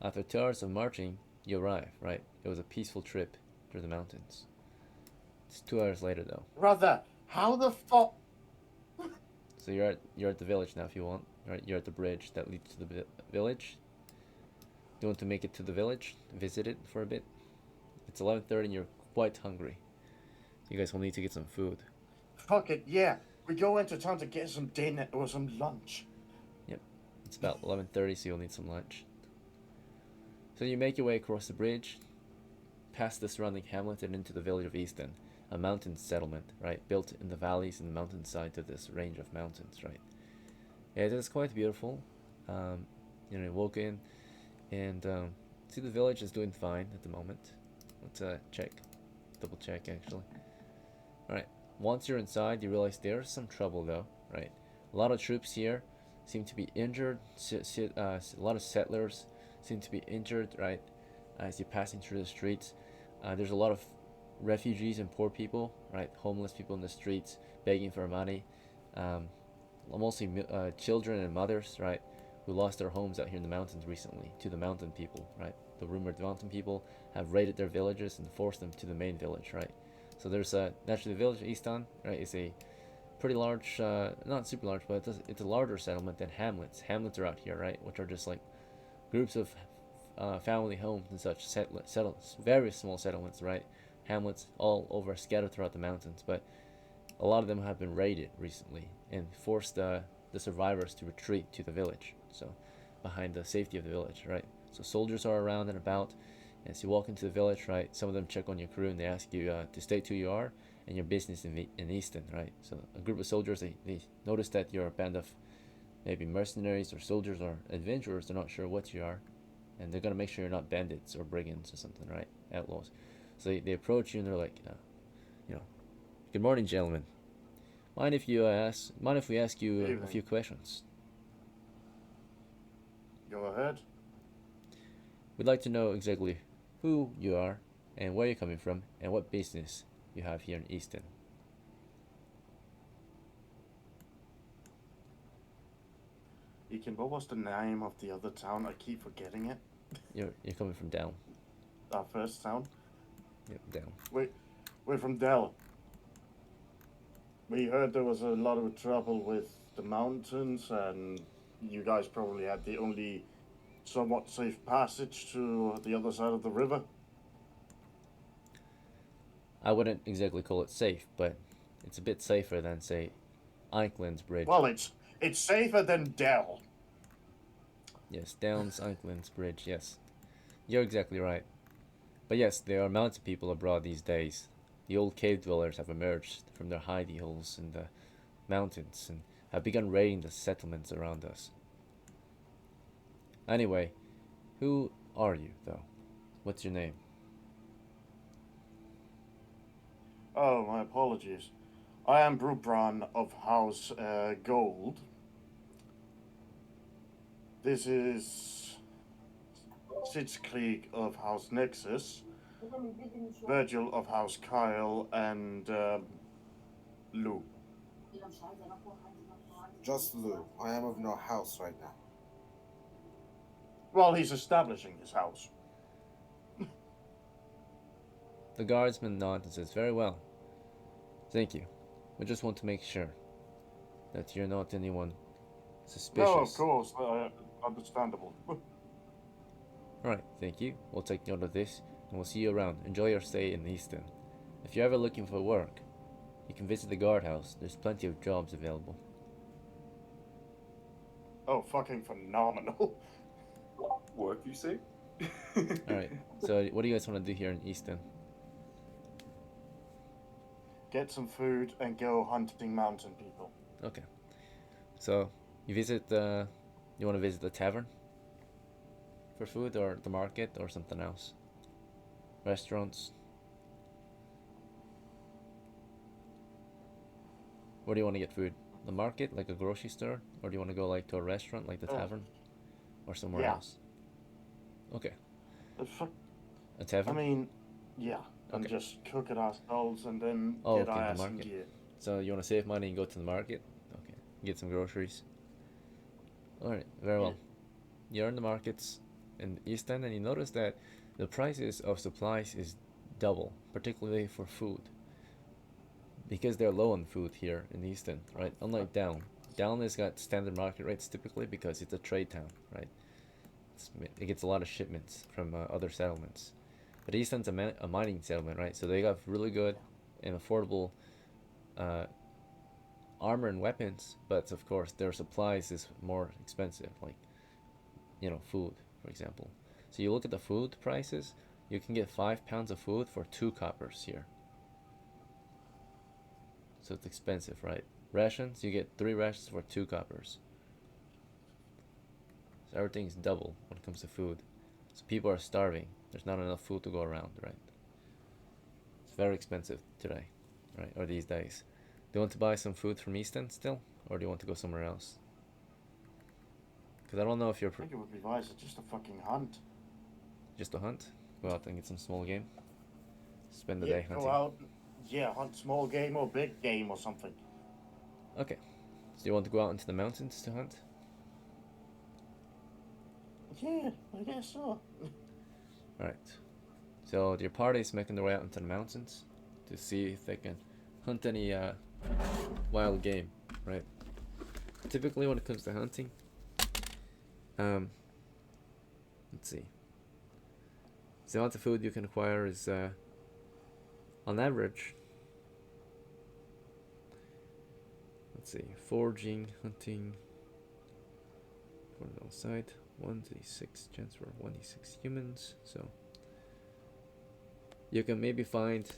After 2 hours of marching, you arrive, right? It was a peaceful trip through the mountains. It's 2 hours later, though. Brother, how the fuck? So you're at the village now if you want, right? You're at the bridge that leads to the village. You want to make it to the village, visit it for a bit. It's 11:30 and you're quite hungry. You guys will need to get some food. Fuck it, yeah. We go into town to get some dinner or some lunch. Yep, it's about 11:30, so you'll need some lunch. So you make your way across the bridge, past the surrounding hamlet and into the village of Easton, a mountain settlement, right? Built in the valleys and the mountainside of this range of mountains, right? Yeah, it is quite beautiful. You know, walk in and see the village is doing fine at the moment. Let's double check actually. Alright, once you're inside, you realize there's some trouble though, right? A lot of troops here seem to be injured. A lot of settlers seem to be injured, right? As you're passing through the streets, there's a lot of refugees and poor people, right? Homeless people in the streets begging for money. Mostly children and mothers, right? Who lost their homes out here in the mountains recently to the mountain people, right? The rumored mountain people have raided their villages and forced them to the main village, right? So there's naturally the village of Istan, right? Is a pretty large, not super large, but it's a larger settlement than hamlets. Hamlets are out here, right? Which are just like groups of family homes and such, very small settlements, right? Hamlets all over scattered throughout the mountains, but a lot of them have been raided recently and forced the survivors to retreat to the village. So behind the safety of the village, right? So soldiers are around and about. As you walk into the village, right, some of them check on your crew and they ask you to state who you are and your business in Easton, right? So a group of soldiers, they notice that you're a band of maybe mercenaries or soldiers or adventurers. They're not sure what you are, and they're gonna make sure you're not bandits or brigands or something, right? Outlaws. So they approach you and they're like, you know, good morning, gentlemen. Mind if we ask you a few questions? Go ahead. We'd like to know exactly who you are and where you're coming from and what business you have here in Easton. What was the name of the other town? I keep forgetting it. You're coming from down. Our first town? Yep, down. We're from DELN. We heard there was a lot of trouble with the mountains, and you guys probably had the only somewhat safe passage to the other side of the river. I wouldn't exactly call it safe, but it's a bit safer than, say, Eichland's Bridge. Well, it's safer than DELN. Yes, Down's Eichland's Bridge, yes. You're exactly right. But yes, there are mountain people abroad these days. The old cave dwellers have emerged from their hidey holes in the mountains and have begun raiding the settlements around us. Anyway, who are you, though? What's your name? Oh, my apologies. I am BRUBRAN of House Gold. This is SITZKRIEG of House Nexus, VERGIL of House Kyle, and Lou. Just Lou. I am of no house right now. Well, he's establishing his house. The guardsman nods and says, very well. Thank you. We just want to make sure that you're not anyone suspicious. No, of course. Understandable. Alright, thank you. We'll take note of this, and we'll see you around. Enjoy your stay in Easton. If you're ever looking for work, you can visit the guardhouse. There's plenty of jobs available. Oh, fucking phenomenal. Work, you say? Alright, so what do you guys want to do here in Easton? Get some food and go hunting mountain people. Okay. So, you want to visit the tavern? For food, or the market, or something else? Restaurants? Where do you want to get food? the market, like a grocery store, or do you want to go like to a restaurant, like the tavern, or somewhere Yeah. else? Okay, The fuck. a I tavern. mean, yeah, and Okay. just cook it ourselves and then Oh, get okay, our the ass in market. gear. So you want to save money and go to the market? Okay, get some groceries. All right, very Yeah. well. You're in the markets in ISTAN, and you notice that the prices of supplies is double, particularly for food, because they're low on food here in ISTAN, right? Unlike DELN. DELN has got standard market rates typically because it's a trade town, right? It gets a lot of shipments from other settlements. But ISTAN's a mining settlement, right? So they got really good and affordable uh, armor and weapons, but of course their supplies is more expensive, like food, for example. So you look at the food prices, you can get 5 pounds of food for 2 coppers here. So it's expensive, right? Rations, you get 3 rations for 2 coppers. So everything's double when it comes to food. So people are starving. There's not enough food to go around, right? It's very expensive today, right? Or these days. Do you want to buy some food from Easton still? Or do you want to go somewhere else? Because I don't know if you're I think it would be wise to just a fucking hunt. just a hunt. Go out and get some small game. Spend the Yeah, day hunting. go out. Yeah, hunt small game or big game or something. Okay. So you want to go out into the mountains to hunt? Yeah, I guess so. Alright. So your party is making their way out into the mountains to see if they can hunt any wild game, right? Typically when it comes to hunting, let's see. The amount of food you can acquire is on average, let's see, foraging, hunting, for the side, 1d6 chance for 1d6 humans, so you can maybe find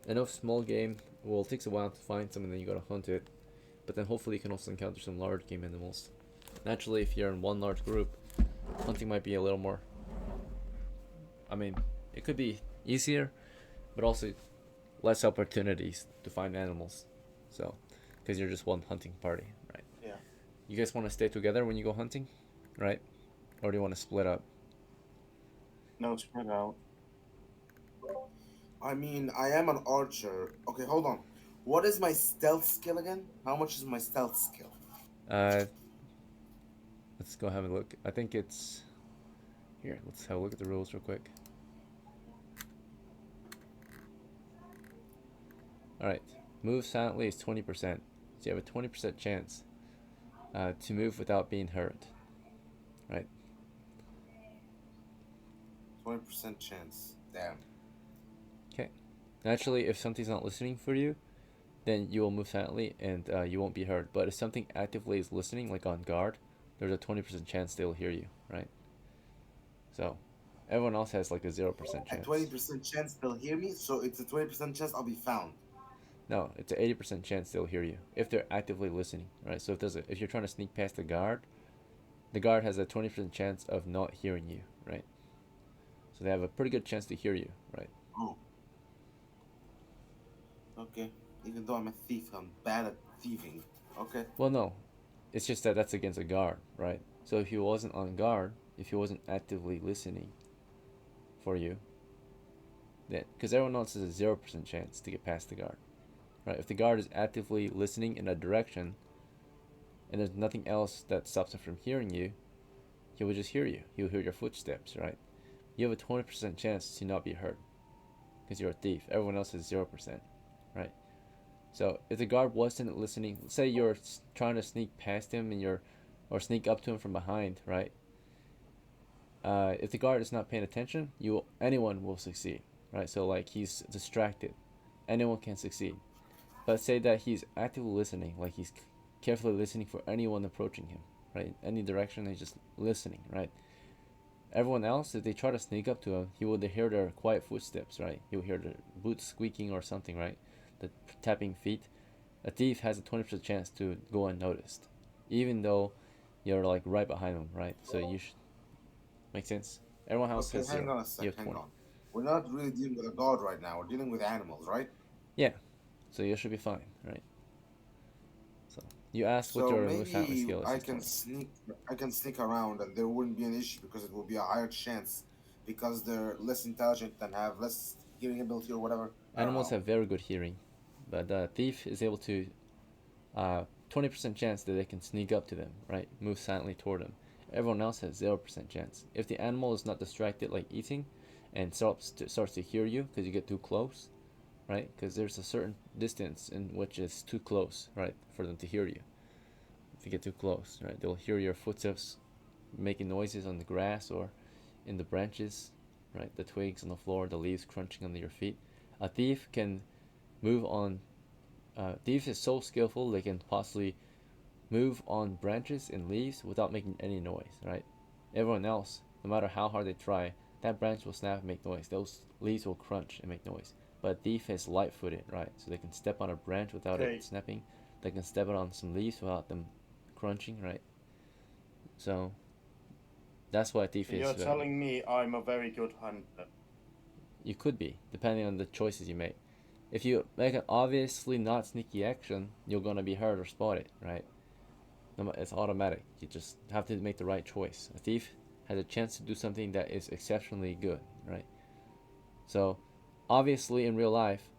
enough small game. Well, it takes a while to find some and then you gotta hunt it, but then hopefully you can also encounter some large game animals. Naturally, if you're in one large group, hunting might be a little more, I mean, it could be easier, but also less opportunities to find animals. So, because you're just one hunting party, right? Yeah. You guys want to stay together when you go hunting, right? Or do you want to split up? No, spread out. I mean, I am an archer. Okay, hold on. What is my stealth skill again? How much is my stealth skill? Uh, let's go have a look. I think it's here. Let's have a look at the rules real quick. All right, move silently is 20%. So you have a 20% chance to move without being heard, right? 20% chance. Damn. Okay. Naturally, if something's not listening for you, then you will move silently and you won't be heard. But if something actively is listening, like on guard, there's a 20% chance they'll hear you, right? So everyone else has like a 0% A chance. 20% chance they'll hear me, so it's a 20% chance I'll be found. No, it's an 80% chance they'll hear you if they're actively listening, right? So if you're trying to sneak past the guard has a 20% chance of not hearing you, right? So they have a pretty good chance to hear you, right? Oh. Okay. Even though I'm a thief, I'm bad at thieving. Okay. Well, no, it's just that that's against a guard, right? So if he wasn't on guard, if he wasn't actively listening for you, then because everyone else has a 0% chance to get past the guard, right? If the guard is actively listening in a direction, and there's nothing else that stops him from hearing you, he will just hear you. He will hear your footsteps, right? You have a 20% chance to not be heard because you're a thief. Everyone else has 0%, right? So if the guard wasn't listening, say you're trying to sneak past him or sneak up to him from behind, right? If the guard is not paying attention, anyone will succeed, right? So like he's distracted, anyone can succeed. But say that he's actively listening, like he's carefully listening for anyone approaching him, right? Any direction, he's just listening, right? Everyone else, if they try to sneak up to him, he will hear their quiet footsteps, right? He will hear their boots squeaking or something, right? The tapping feet. A thief has a 20% chance to go unnoticed, even though you're like right behind him, right? So you should make sense. Everyone else Okay, has hang 0. on a You sec, have hang 20. on. We're not really dealing with a god right now. We're dealing with animals, right? Yeah. So you should be fine, right? You asked what So your moose antler maybe skill is. I It's can 20. sneak around, and there wouldn't be an issue because it will be a higher chance because they're less intelligent and have less hearing ability or whatever. I don't Animals know. have very good hearing, but thief is able to 20% chance that they can sneak up to them, right? Move silently toward them. Everyone else has 0% chance. If the animal is not distracted like eating and starts to hear you because you get too close, right? Because there's a certain distance in which it's too close, right, for them to hear you. If you get too close, right, they'll hear your footsteps making noises on the grass or in the branches, right, the twigs on the floor, the leaves crunching under your feet. A thief can move on. Thief is so skillful they can possibly move on branches and leaves without making any noise, right? Everyone else, no matter how hard they try, that branch will snap and make noise. Those leaves will crunch and make noise. But thief is light-footed, right? So they can step on a branch without Okay. it snapping. They can step on some leaves without them crunching, right? So that's why thief So is. you're telling me I'm a very good hunter. You could be, depending on the choices you make. If you make an obviously not sneaky action, you're gonna be heard or spotted, right? It's automatic. You just have to make the right choice. A thief has a chance to do something that is exceptionally good, right? So, obviously, in real life,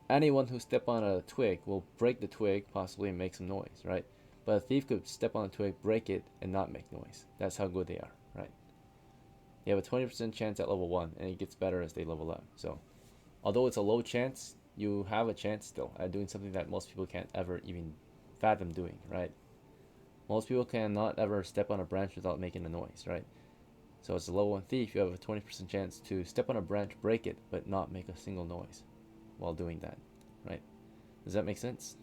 anyone who step on a twig will break the twig, possibly and make some noise, right? But a thief could step on a twig, break it, and not make noise. That's how good they are, right? You have a 20% chance at level 1, and it gets better as they level up. So, although it's a low chance, you have a chance still at doing something that most people can't ever even fathom doing, right? Most people cannot ever step on a branch without making a noise, right? So as a level 1 thief, you have a 20% chance to step on a branch, break it, but not make a single noise while doing that, right? Does that make sense?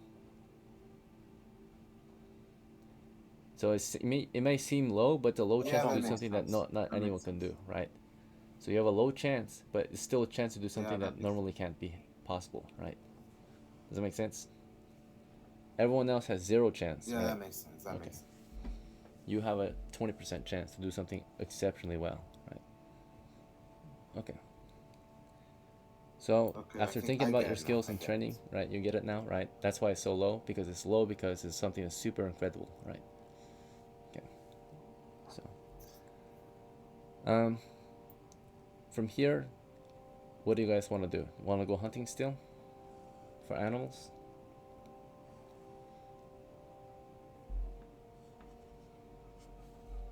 So it may seem low, but the low chance to that do makes something that sense. not That anyone makes can sense. do, right? So you have a low chance, but it's still a chance to do something that that makes normally can't be possible, right? Does that make sense? Everyone else has 0 chance, Yeah, right? that makes sense. That Okay. makes sense. You have a 20% chance to do something exceptionally well, right? Okay. So Okay, after I think thinking I about get your it now. skills I and get training, it. right, you get it now, right? That's why it's so low, because it's low because it's something that's super incredible, right? Okay. So from here, what do you guys want to do? Want to go hunting still for animals?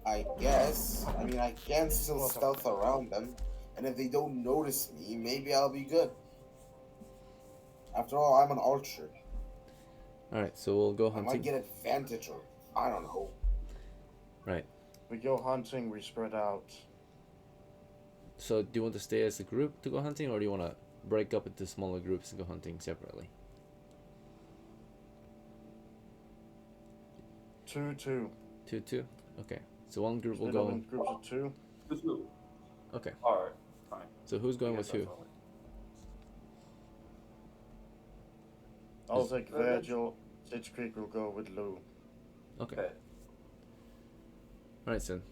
I guess. I mean, I can still What a- stealth around them, and if they don't notice me, maybe I'll be good. After all, I'm an archer. All right, so we'll go I might hunting. get advantage, or I don't know. Right. We go hunting, we spread out. So do you want to stay as a group to go hunting, or do you want to break up into smaller groups and go hunting separately? 2-2. 2-2. Okay. So one group will Split up go. in groups of 2. Okay. Alright, fine. So who's going I with guess who? that's all. I'll take Virgil. SITZKRIEG will go with Lou. Okay. Okay. All right, son.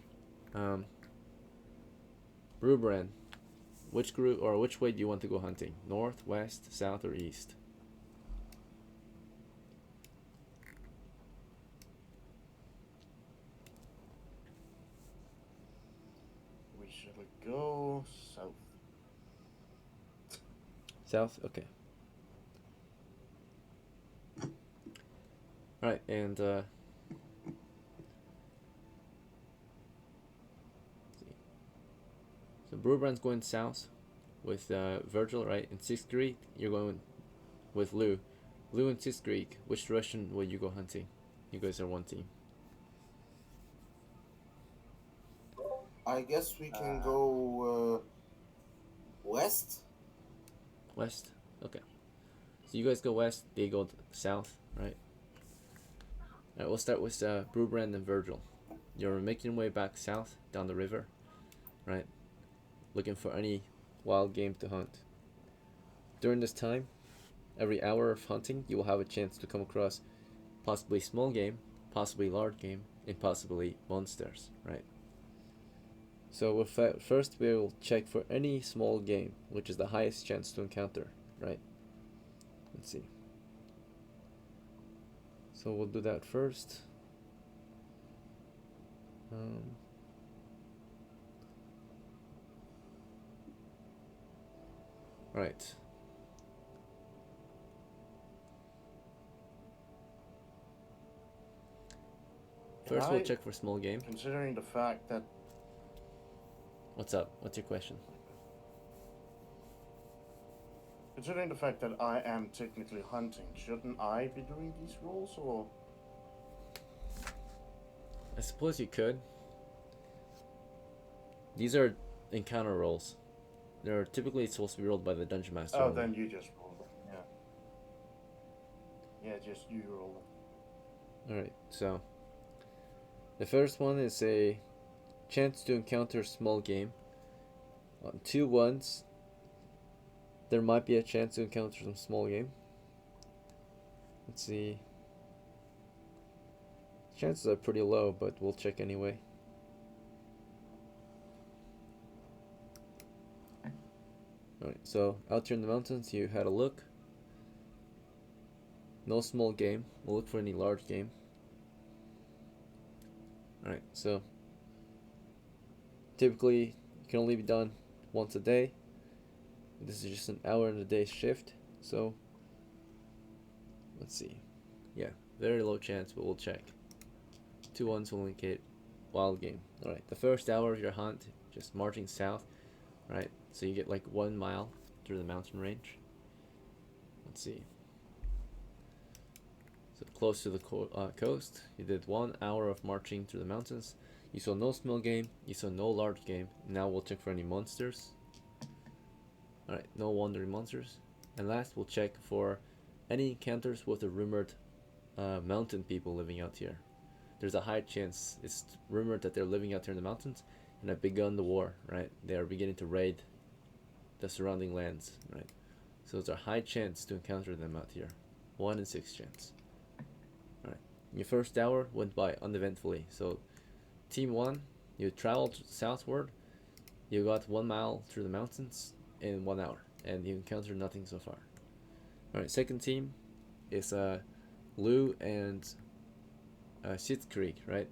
BRUBRAN, which group or which way do you want to go hunting? North, west, south, or east? We shall go south. South. Okay. All right, and let's see. So BRUBRAN's going south with Virgil, right? And SITZKRIEG, you're going with Lou. Lou and SITZKRIEG, which direction will you go hunting? You guys are one team. I guess we can go west. West. Okay. So you guys go west, they go south, right? All right, we'll start with BRUBRAN and Virgil. You're making your way back south down the river, right? Looking for any wild game to hunt. During this time, every hour of hunting, you will have a chance to come across possibly small game, possibly large game, and possibly monsters, right? So first we will check for any small game, which is the highest chance to encounter, right? Let's see. So we'll do that first. Right. First, we'll check for small game. Considering the fact that... What's up? What's your question? Considering the fact that I am technically hunting, shouldn't I be doing these rolls, or...? I suppose you could. These are encounter rolls. They're typically supposed to be rolled by the dungeon master. Oh, only. then you just roll them, yeah. Yeah, just you roll them. Alright, so the first one is a chance to encounter small game. On 2 ones, there might be a chance to encounter some small game. Let's see. Chances are pretty low, but we'll check anyway. Alright, so out here in the mountains, you had a look. No small game. We'll look for any large game. Alright, so typically it can only be done once a day. This is just an hour in a day shift, so let's see. Yeah, very low chance, but we'll check. 2 ones will indicate wild game. Alright, the first hour of your hunt, just marching south, right? So you get like 1 mile through the mountain range. Let's see. So close to the coast, you did 1 hour of marching through the mountains. You saw no small game, you saw no large game. Now we'll check for any monsters. Alright, no wandering monsters. And last, we'll check for any encounters with the rumored mountain people living out here. There's a high chance, it's rumored that they're living out here in the mountains and have begun the war, right? They are beginning to raid the surrounding lands, right? So there's a high chance to encounter them out here. 1 in 6 chance. Alright, your first hour went by uneventfully. So team 1, you traveled southward, you got 1 mile through the mountains in 1 hour, and you encountered nothing so far. Alright, second team is Lou and SITZKRIEG, right?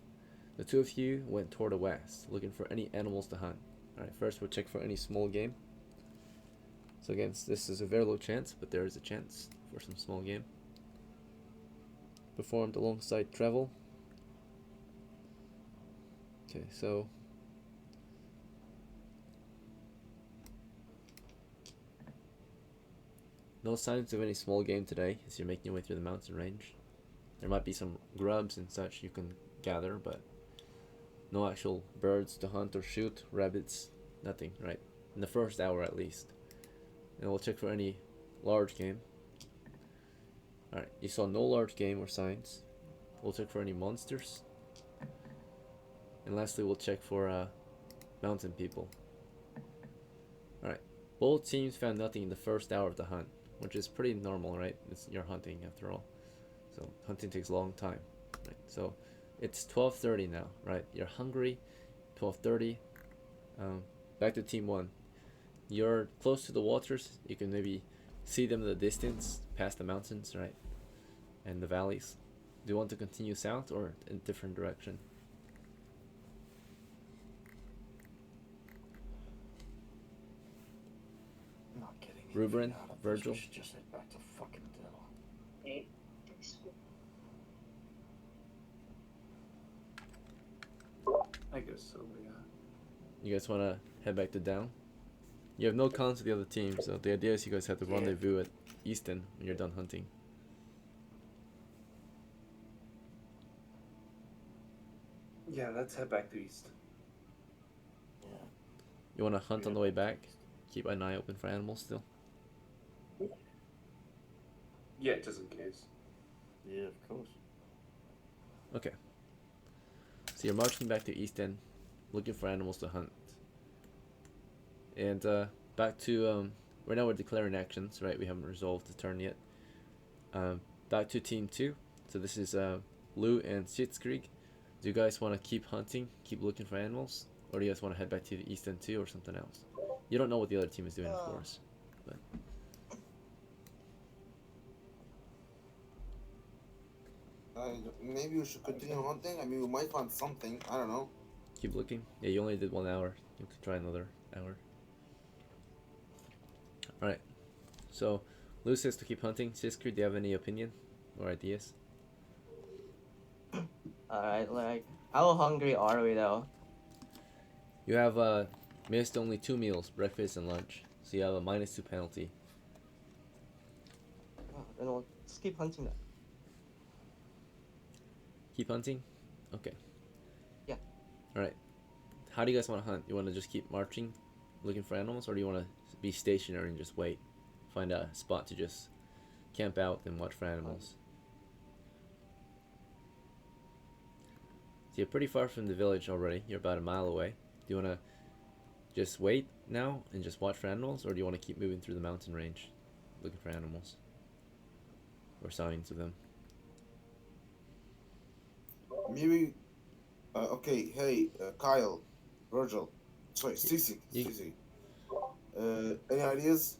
The 2 of you went toward the west, looking for any animals to hunt. Alright, first we'll check for any small game. So again, this is a very low chance, but there is a chance for some small game. Performed alongside travel. Okay, so no signs of any small game today as you're making your way through the mountain range. There might be some grubs and such you can gather, but no actual birds to hunt or shoot, rabbits, nothing, right? In the first hour at least. And we'll check for any large game. Alright, you saw no large game or signs. We'll check for any monsters. And lastly, we'll check for mountain people. Alright, both teams found nothing in the first hour of the hunt, which is pretty normal, right? You're hunting after all. So hunting takes a long time, right? So it's 12:30 now, right? You're hungry, 12:30. Back to team 1. You're close to the waters. You can maybe see them in the distance, past the mountains, right? And the valleys. Do you want to continue south or in a different direction? Not getting BRUBRAN, Virgil. We should just head back to fucking DELN. I guess so, yeah. You guys want to head back to down? You have no cons with the other team, so the idea is you guys have to rendezvous at ISTAN when you're done hunting. Yeah, let's head back to east. Yeah. You want to hunt on the way back? Keep an eye open for animals still? Yeah, just in case. Yeah, of course. Okay. So you're marching back to ISTAN, looking for animals to hunt. And back to, right now we're declaring actions, right? We haven't resolved the turn yet. Back to team 2. So this is Lou and SITZKRIEG. Do you guys want to keep hunting, keep looking for animals? Or do you guys want to head back to the ISTAN 2 or something else? You don't know what the other team is doing, of course. But Maybe we should continue hunting. I mean, we might find something. I don't know. Keep looking. Yeah, you only did 1 hour. You could try another hour. Alright. So, Lou says to keep hunting. SITZKRIEG, do you have any opinion or ideas? Alright, like, how hungry are we though? You have missed only 2 meals, breakfast and lunch. So you have a -2 penalty. Oh, then we'll just keep hunting then. Keep hunting? Okay. Yeah. Alright. How do you guys want to hunt? You want to just keep marching, looking for animals, or do you want to be stationary and just wait? Find a spot to just camp out and watch for animals. So you're pretty far from the village already. You're about a mile away. Do you want to just wait now and just watch for animals, or do you want to keep moving through the mountain range looking for animals or signs of them? Maybe. Okay. Hey, Kyle, Virgil. Sorry, Cece. You- Cece. Any ideas?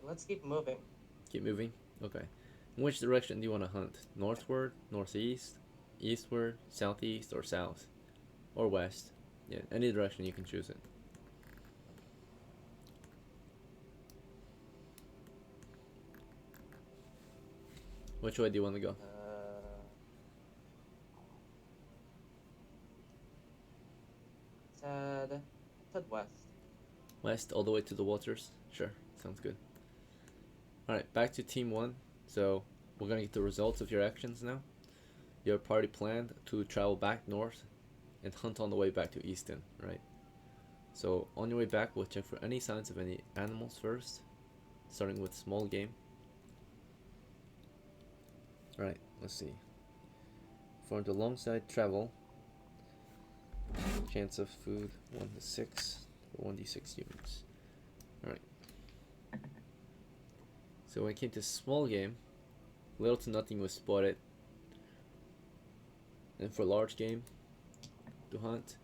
Let's keep moving. Keep moving? Okay. In which direction do you want to hunt? Northward, northeast, eastward, southeast, or south? Or west? Yeah, any direction you can choose it. Which way do you want to go? Said west. West, all the way to the waters? Sure, sounds good. Alright, back to Team 1. So, we're gonna get the results of your actions now. Your party planned to travel back north and hunt on the way back to ISTAN, right? So, on your way back, we'll check for any signs of any animals first, starting with small game. Alright, let's see. For the long side travel, chance of food 1 to 6 for 1d6 units. Alright. So when it came to small game, little to nothing was spotted. And for large game to hunt,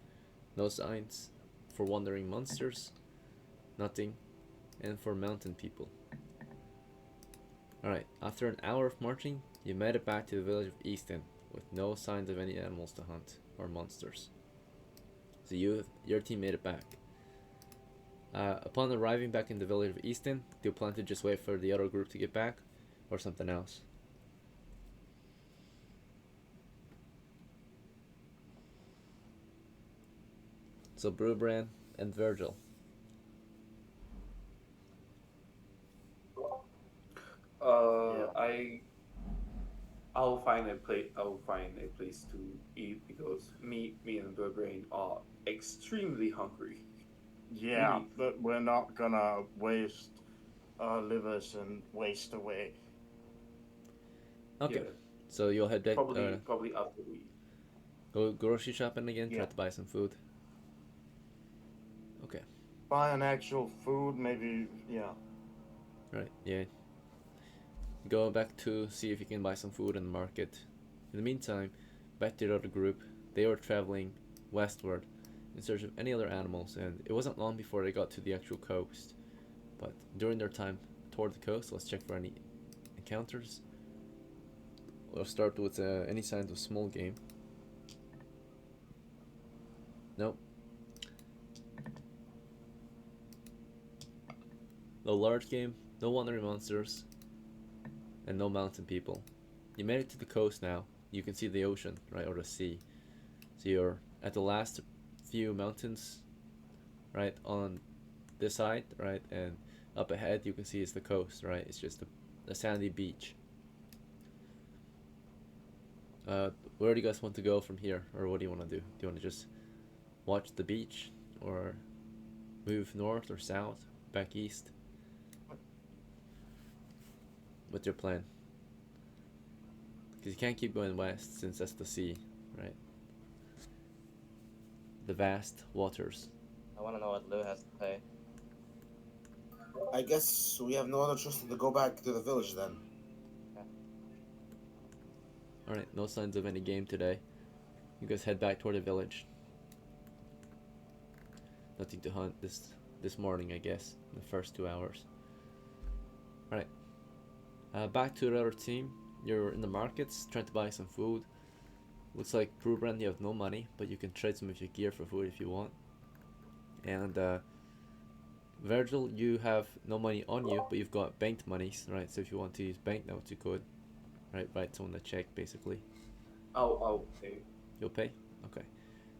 no signs. For wandering monsters, nothing. And for mountain people. Alright, after an hour of marching, you made it back to the village of ISTAN with no signs of any animals to hunt or monsters. So your team made it back. Upon arriving back in the village of ISTAN, do you plan to just wait for the other group to get back or something else? So BRUBRAN and VERGIL. I'll find a place to eat because me and BRUBRAN are extremely hungry. Yeah, Really? but we're not gonna waste our livers and waste away. Okay, Yeah, so you'll head back. probably after we. Go grocery shopping again. Try Yeah. to buy some food. Okay. Buy an actual food, maybe. Yeah. Right. Yeah. Go back to see if you can buy some food in the market. In the meantime, back to the other group. They were traveling westward in search of any other animals, and it wasn't long before they got to the actual coast. But during their time toward the coast, let's check for any encounters. We'll start with any signs of small game. Nope. No large game, no wandering monsters, and no mountain people. You made it to the coast now. You can see the ocean, right, or the sea. So you're at the last few mountains, right, on this side, right, and up ahead you can see is the coast, right. It's just a sandy beach. Where do you guys want to go from here, or what do you want to do? Do you want to just watch the beach, or move north or south, back east? What's your plan? Because you can't keep going west since that's the sea, right? The vast waters. I want to know what Lou has to say. I guess we have no other choice than to go back to the village then. Alright, no signs of any game today. You guys head back toward the village. Nothing to hunt this morning, I guess, in the first 2 hours. Right. Back to the other team. You're in the markets trying to buy some food. Looks like BRUBRAN, you have no money, but you can trade some of your gear for food if you want. And Virgil, you have no money on you, but you've got banked monies, right? So if you want to use banknotes, you could, right? Write someone a check, basically. I'll pay. You'll pay? Okay.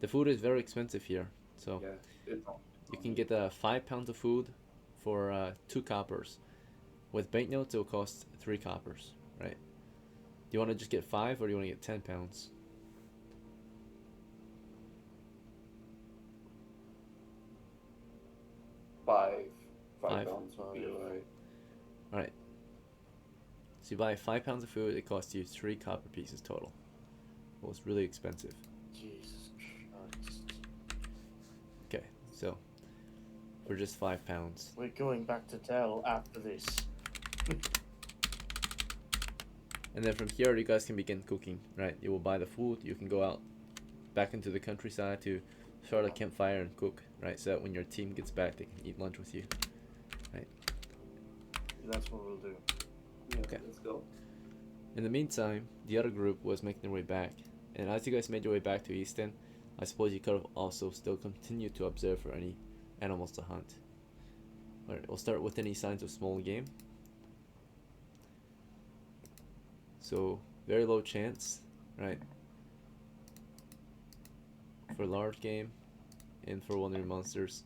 The food is very expensive here, so Yeah, it's not. you can get 5 pounds of food for 2 coppers. With banknotes, it will cost 3 coppers, right? Do you want to just get 5 or do you want to get 10 pounds? Five Five. pounds would be alright. Alright. So you buy 5 pounds of food, it costs you 3 copper pieces total. Well, it's really expensive. Jesus Christ. Okay, so for just 5 pounds. We're going back to Dell after this. And then from here, you guys can begin cooking, right? You will buy the food, you can go out back into the countryside to start a campfire and cook, right? So that when your team gets back, they can eat lunch with you, right? That's what we'll do. Yeah, Okay. let's go. In the meantime, the other group was making their way back. And as you guys made your way back to ISTAN, I suppose you could have also still continued to observe for any animals to hunt. Alright, we'll start with any signs of small game. So, very low chance, right? For large game and for one of your monsters.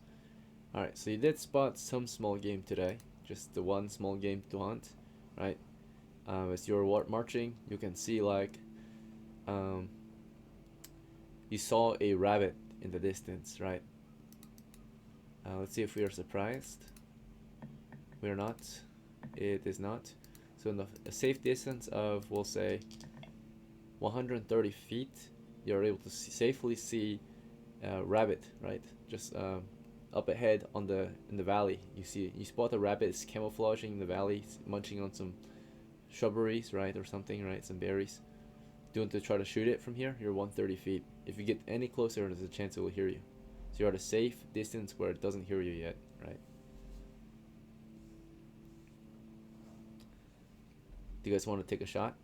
Alright, so you did spot some small game today. Just the one small game to hunt, right? As you're marching, you can see like you saw a rabbit in the distance, right? Let's see if we are surprised. We are not. It is not. So in a safe distance of, we'll say, 130 feet, you're able to safely see a rabbit, right? Just up ahead in the valley. You spot a rabbit is camouflaging in the valley, munching on some shrubberies, right, or something, right? Some berries. Do you want to try to shoot it from here? You're 130 feet. If you get any closer, there's a chance it will hear you. So you're at a safe distance where it doesn't hear you yet, right? Do you guys want to take a shot?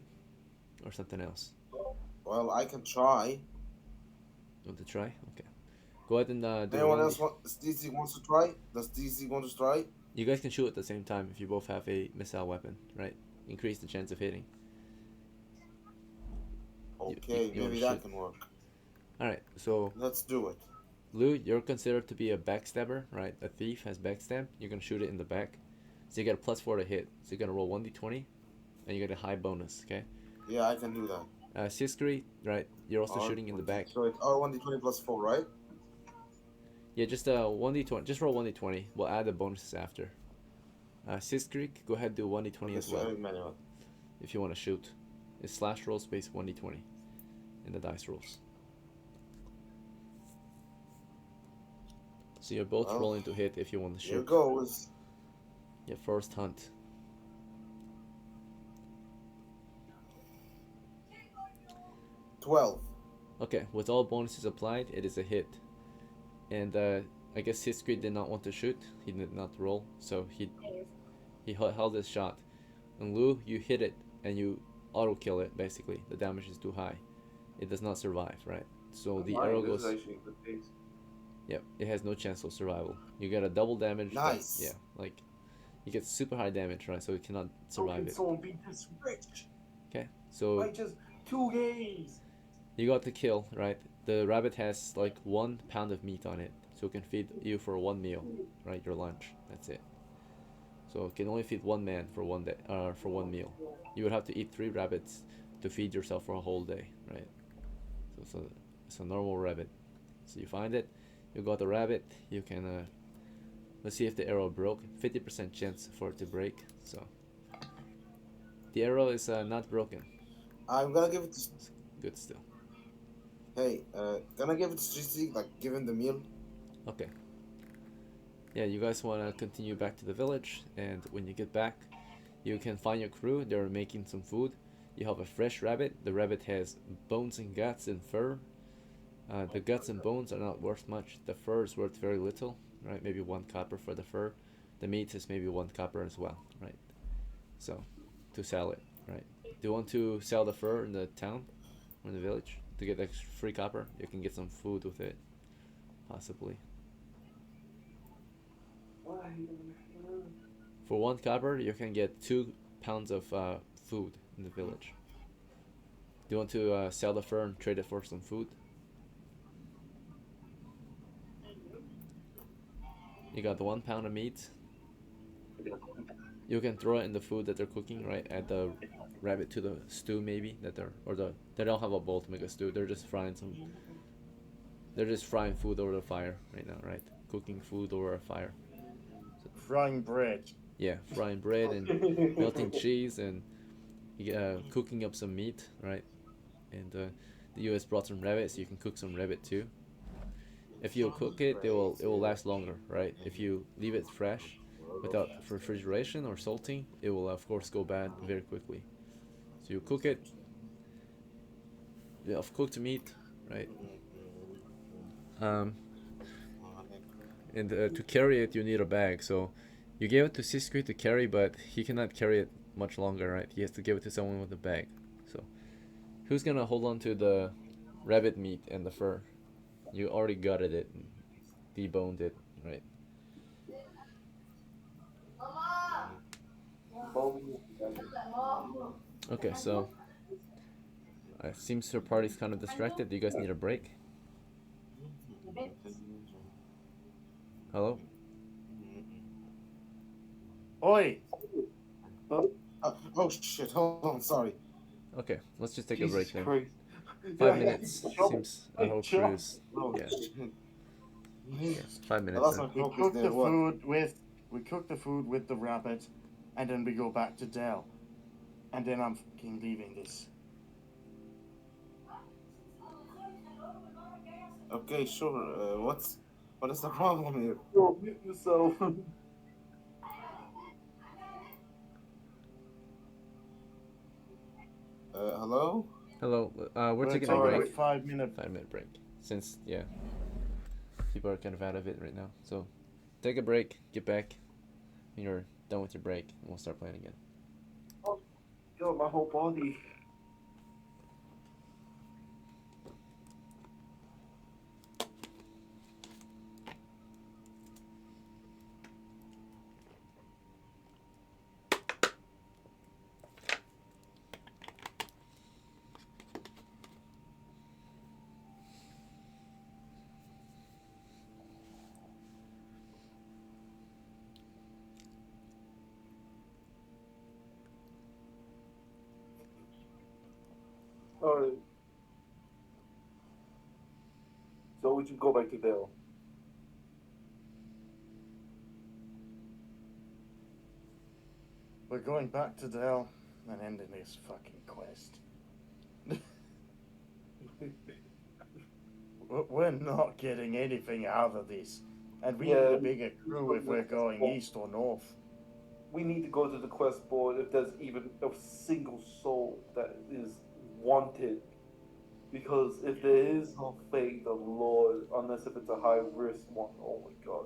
Or something else? Well, I can try. You want to try? Okay. Go ahead and do Anyone one else does DC wants to try? Does DC want to try? You guys can shoot at the same time if you both have a missile weapon, right? Increase the chance of hitting. Okay, you maybe wanna that shoot? can work. Alright, so Let's do it. Lou, you're considered to be a backstabber, right? A thief has backstab. You're gonna shoot it in the back. So you get a +4 to hit. So you're gonna roll 1d20 and you get a high bonus, okay? Yeah, I can do that. SITZKRIEG, right? You're also shooting in the back. So it's 1d20 plus 4, right? Yeah, just 1d20. Just roll 1d20. We'll add the bonuses after. SITZKRIEG, go ahead and do 1d20 as well. Manual. If you want to shoot. It's slash roll space 1d20 in the dice rolls. So you're both Well, rolling to hit if you want to Here shoot. goes. Yeah, first hunt. $12. Okay, with all bonuses applied, it is a hit. And I guess SITZKRIEG did not want to shoot. He did not roll, so he held his shot. And Lou, you hit it and you auto kill it. Basically, the damage is too high. It does not survive, right? So the arrow This goes. is actually a good pace. Yep, it has no chance of survival. You get a double damage. but, Nice. yeah, like you get super high damage, right? So it cannot survive it. someone beat this rich? Okay, so Just 2 days. you got the kill, right? The rabbit has like 1 pound of meat on it, so it can feed you for 1 meal, right? Your lunch. That's it. So it can only feed 1 man for 1 day, for 1 meal. You would have to eat 3 rabbits to feed yourself for a whole day, right? So it's a normal rabbit. So you find it, you got the rabbit. You can let's see if the arrow broke. 50% chance for it to break. So the arrow is not broken. I'm gonna give it to... Good still. Hey, gonna give it to GC, like, give him the meal. Okay. Yeah, you guys want to continue back to the village, and when you get back, you can find your crew. They're making some food. You have a fresh rabbit. The rabbit has bones and guts and fur. The guts and bones are not worth much. The fur is worth very little, right? Maybe 1 copper for the fur. The meat is maybe 1 copper as well, right? so to sell it, right? Do you want to sell the fur in the town or in the village to get extra free copper? You can get some food with it, possibly. For 1 copper, you can get 2 pounds of food in the village. Do you want to sell the fur and trade it for some food? You got the 1 pound of meat. You can throw it in the food that they're cooking, right? Add the rabbit to the stew, maybe they don't have a bowl to make a stew. They're just frying food over the fire right now, right? Cooking food over a fire. Frying bread. Yeah, frying bread and melting cheese and cooking up some meat, right? And the U.S. brought some rabbit, so you can cook some rabbit too. If you cook it, it will last longer, right? If you leave it fresh, without refrigeration or salting, it will of course go bad very quickly. So you cook it, of cooked meat, right? And to carry it, you need a bag. So you gave it to SITZKRIEG to carry, but he cannot carry it much longer, right? He has to give it to someone with a bag. So who's gonna hold on to the rabbit meat and the fur? You already gutted it, and deboned it, right? Okay, so it seems her party's kind of distracted. Do you guys need a break? Hello? Oi! Oh shit! Hold on, sorry. Okay, let's just take a break then. Christ. 5 minutes seems a whole Sure. cruise. Oh, Yeah. shit. Yeah, 5 minutes. That's Then. not We focus cook there, the what? food with the rabbit, and then we go back to Dell, and then I'm fucking leaving this. Okay, sure. What is the problem here? Yo, mute yourself. Hello? Hello. We're taking a taking break. a 5-minute. 5 minute break. Since people are kind of out of it right now. So take a break. Get back when you're done with your break, and we'll start playing again. Yo, my whole body. Alright. So we should go back to Dale. We're going back to Dell and ending this fucking quest. We're not getting anything out of this, and we need a bigger crew if we're going east or north. We need to go to the quest board if there's even a single soul that is wanted. Because if there is no fate, the Lord, unless if it's a high risk one, oh my god.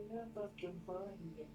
Never can find it.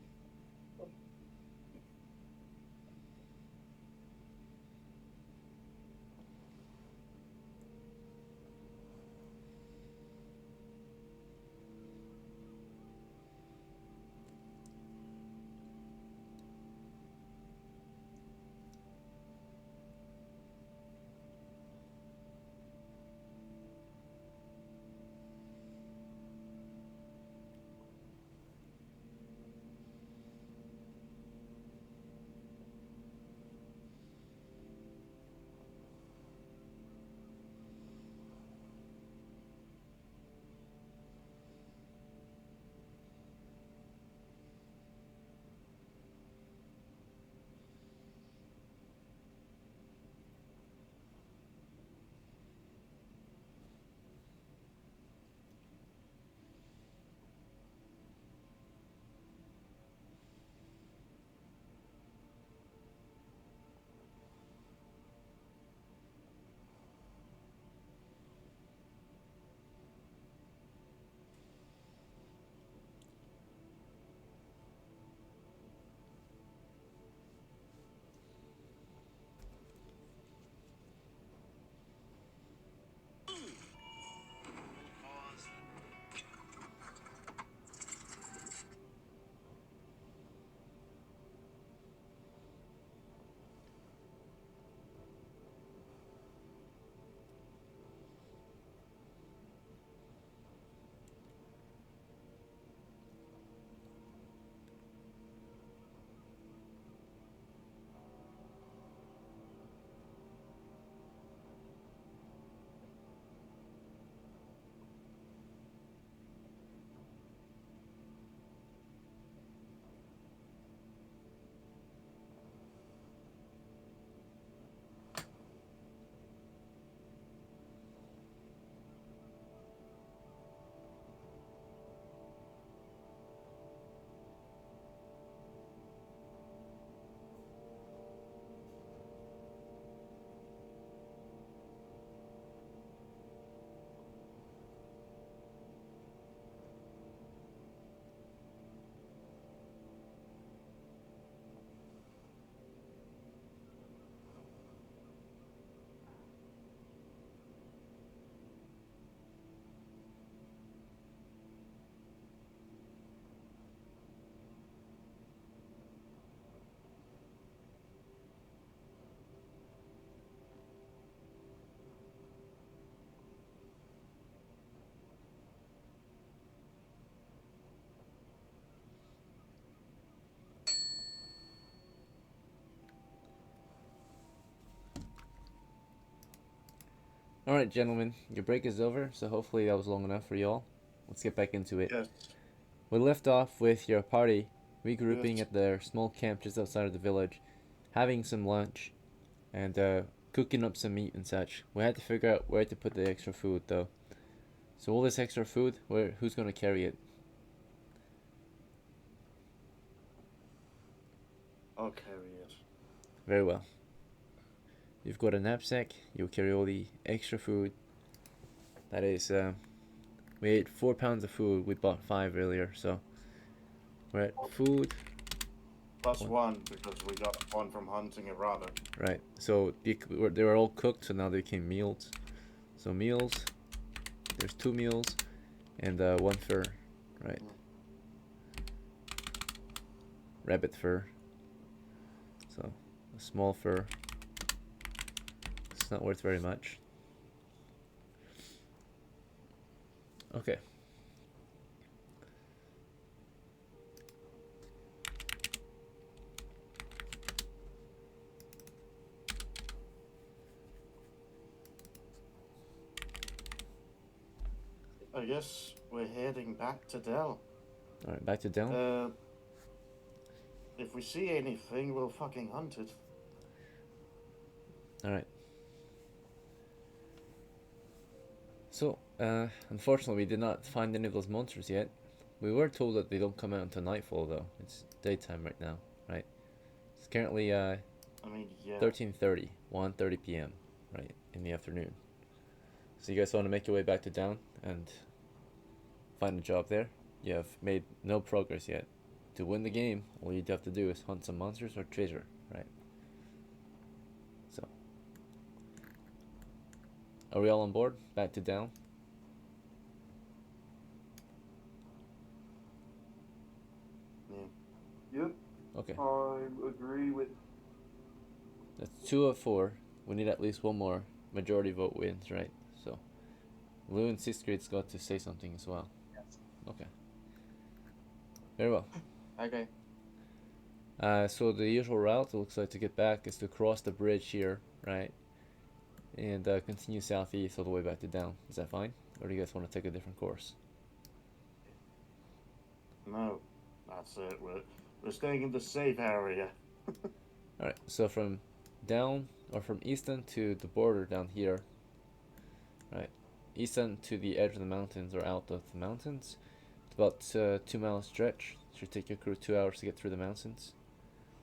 Alright, gentlemen, your break is over, so hopefully that was long enough for y'all. Let's get back into it. Yes. We left off with your party regrouping Yes. at their small camp just outside of the village, having some lunch, and cooking up some meat and such. We had to figure out where to put the extra food, though. So all this extra food, who's going to carry it? I'll carry it. Very well. You've got a knapsack, you'll carry all the extra food. That is, we ate 4 pounds of food, we bought 5 earlier, so we're at food. Plus one, because we got one from hunting a rabbit. Right, so they were all cooked, so now they became meals. So meals, there's 2 meals, and 1 fur, right? Rabbit fur. So, a small fur. It's not worth very much. Okay. I guess we're heading back to Dell. Alright, back to DELN. If we see anything, we'll fucking hunt it. Alright. So, unfortunately we did not find any of those monsters yet. We were told that they don't come out until nightfall though. It's daytime right now, right? It's currently I mean, yeah. 13:30, 1:30 p.m., right, in the afternoon. So you guys want to make your way back to DELN and find a job there? You have made no progress yet. To win the game, all you'd have to do is hunt some monsters or treasure, right? So, are we all on board? Back to DELN? Yep. Okay. I agree with. That's 2 of 4. We need at least 1 more. Majority vote wins, right? So, Lou and SITZKRIEG's got to say something as well. Yes. Okay. Very well. Okay. So the usual route, it looks like, to get back is to cross the bridge here, right? And continue southeast all the way back to DELN. Is that fine? Or do you guys want to take a different course? No, that's it. We're staying in the safe area. Alright, so from down, or from ISTAN to the border down here, right? ISTAN to the edge of the mountains, or out of the mountains. It's about 2 mile stretch. Should take your crew 2 hours to get through the mountains.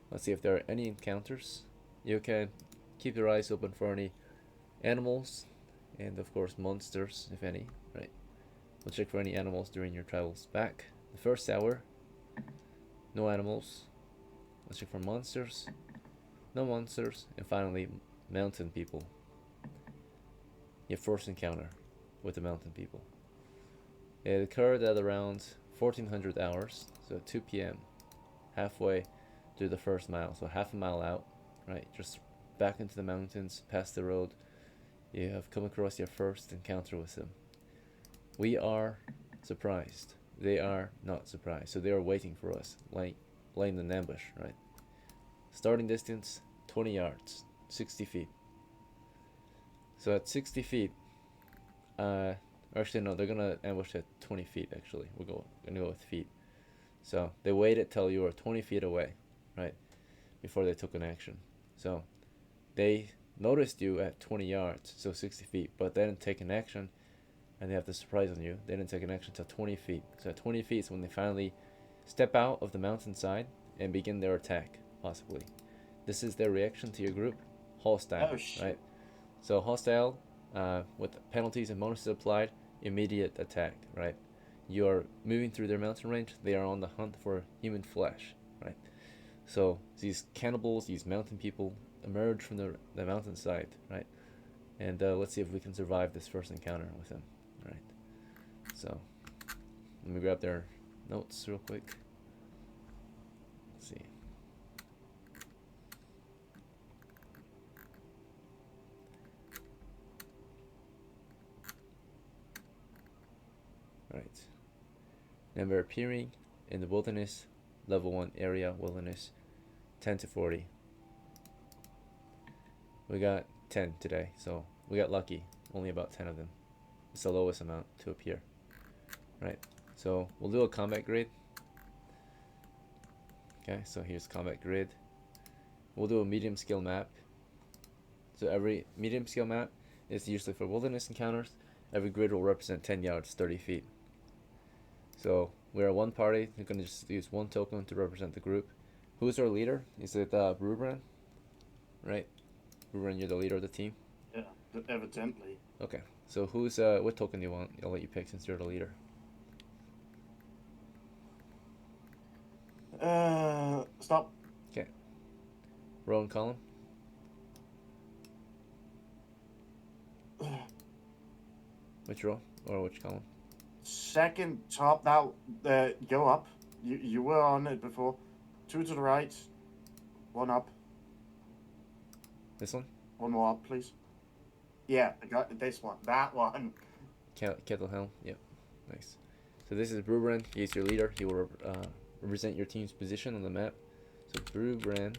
Let's see if there are any encounters. You can keep your eyes open for any animals, and of course monsters, if any, right? We'll check for any animals during your travels back. The first hour, no animals. Let's check for monsters, no monsters, and finally mountain people. Your first encounter with the mountain people. It occurred at around 1400 hours, so 2 p.m. halfway through the first mile, so half a mile out, right? Just back into the mountains, past the road. You have come across your first encounter with them. We are surprised. They are not surprised, so they are waiting for us, laying an ambush, right? Starting distance 20 yards, 60 feet. So at 60 feet, actually no, they're gonna ambush at 20 feet. Actually, gonna go with feet. So they waited till you were 20 feet away, right, before they took an action. So they noticed you at 20 yards, so 60 feet, but they didn't take an action, and they have the surprise on you. They didn't take an action till 20 feet. So at 20 feet is when they finally step out of the mountainside and begin their attack, possibly. This is their reaction to your group. Hostile, Oh, shit. right? So hostile, with penalties and bonuses applied, immediate attack, right? You are moving through their mountain range. They are on the hunt for human flesh, right? So these cannibals, these mountain people, emerge from the mountainside, right? And let's see if we can survive this first encounter with them, right? So let me grab their notes real quick. Let's see. Right. Number appearing in the wilderness, level 1 area wilderness, 10 to 40. We got 10 today, so we got lucky. only about 10 of them. It's the lowest amount to appear, right? So we'll do a combat grid. Okay, so here's combat grid. We'll do a medium scale map. So every medium scale map is usually for wilderness encounters. Every grid will represent 10 yards, 30 feet. So we're one party. We're going to just use one token to represent the group. Who's our leader? Is it BRUBRAN? Right? BRUBRAN, you're the leader of the team? Yeah, evidently. Okay. So who's what token do you want? I'll let you pick since you're the leader. Stop. Okay. Row and column. Which row or which column? Second top now. Go up. You were on it before. 2 to the right. 1 up. This one? 1 more up, please. Yeah, I got this one. That one. Kettle Helm. Yep. Nice. So this is BRUBRAN. He's your leader. He will represent your team's position on the map. So BRUBRAN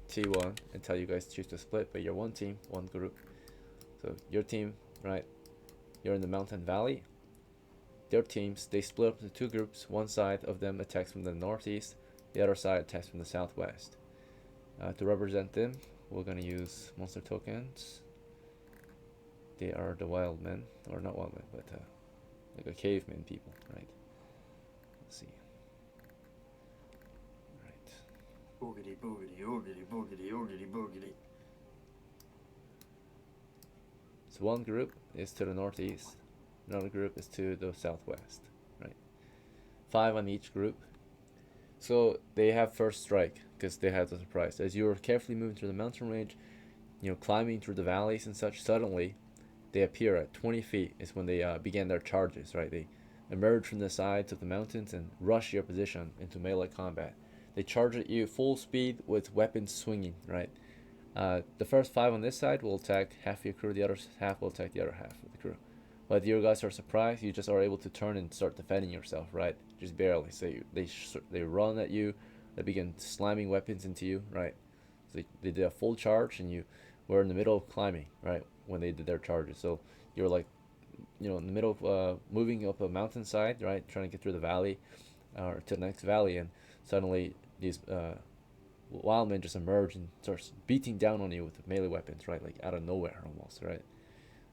T1 until you guys choose to split, but you're one team, one group. So your team, right? You're in the mountain valley. Their teams, they split up into 2 groups. One side of them attacks from the northeast. The other side attacks from the southwest. To represent them, we're going to use monster tokens. They are the wild men, or not wild men, but like a caveman people, right? Let's see. Right. Boogity, boogity, oogity, boogity, oogity, boogity. So one group is to the northeast, another group is to the southwest, right? 5 on each group. So they have first strike because they have the surprise. As you're carefully moving through the mountain range, you know, climbing through the valleys and such, suddenly they appear at 20 feet is when they begin their charges, right? They emerge from the sides of the mountains and rush your position into melee combat. They charge at you full speed with weapons swinging, right? The first 5 on this side will attack half your crew, the other half will attack the other half of the crew. But you guys are surprised, you just are able to turn and start defending yourself, right? Just barely. So they run at you, they begin slamming weapons into you, right? So they did a full charge and you were in the middle of climbing, right? When they did their charges. So you're like, you know, in the middle of moving up a mountainside, right? Trying to get through the valley or to the next valley, and suddenly these wild men just emerge and starts beating down on you with melee weapons, right? Like out of nowhere almost, right?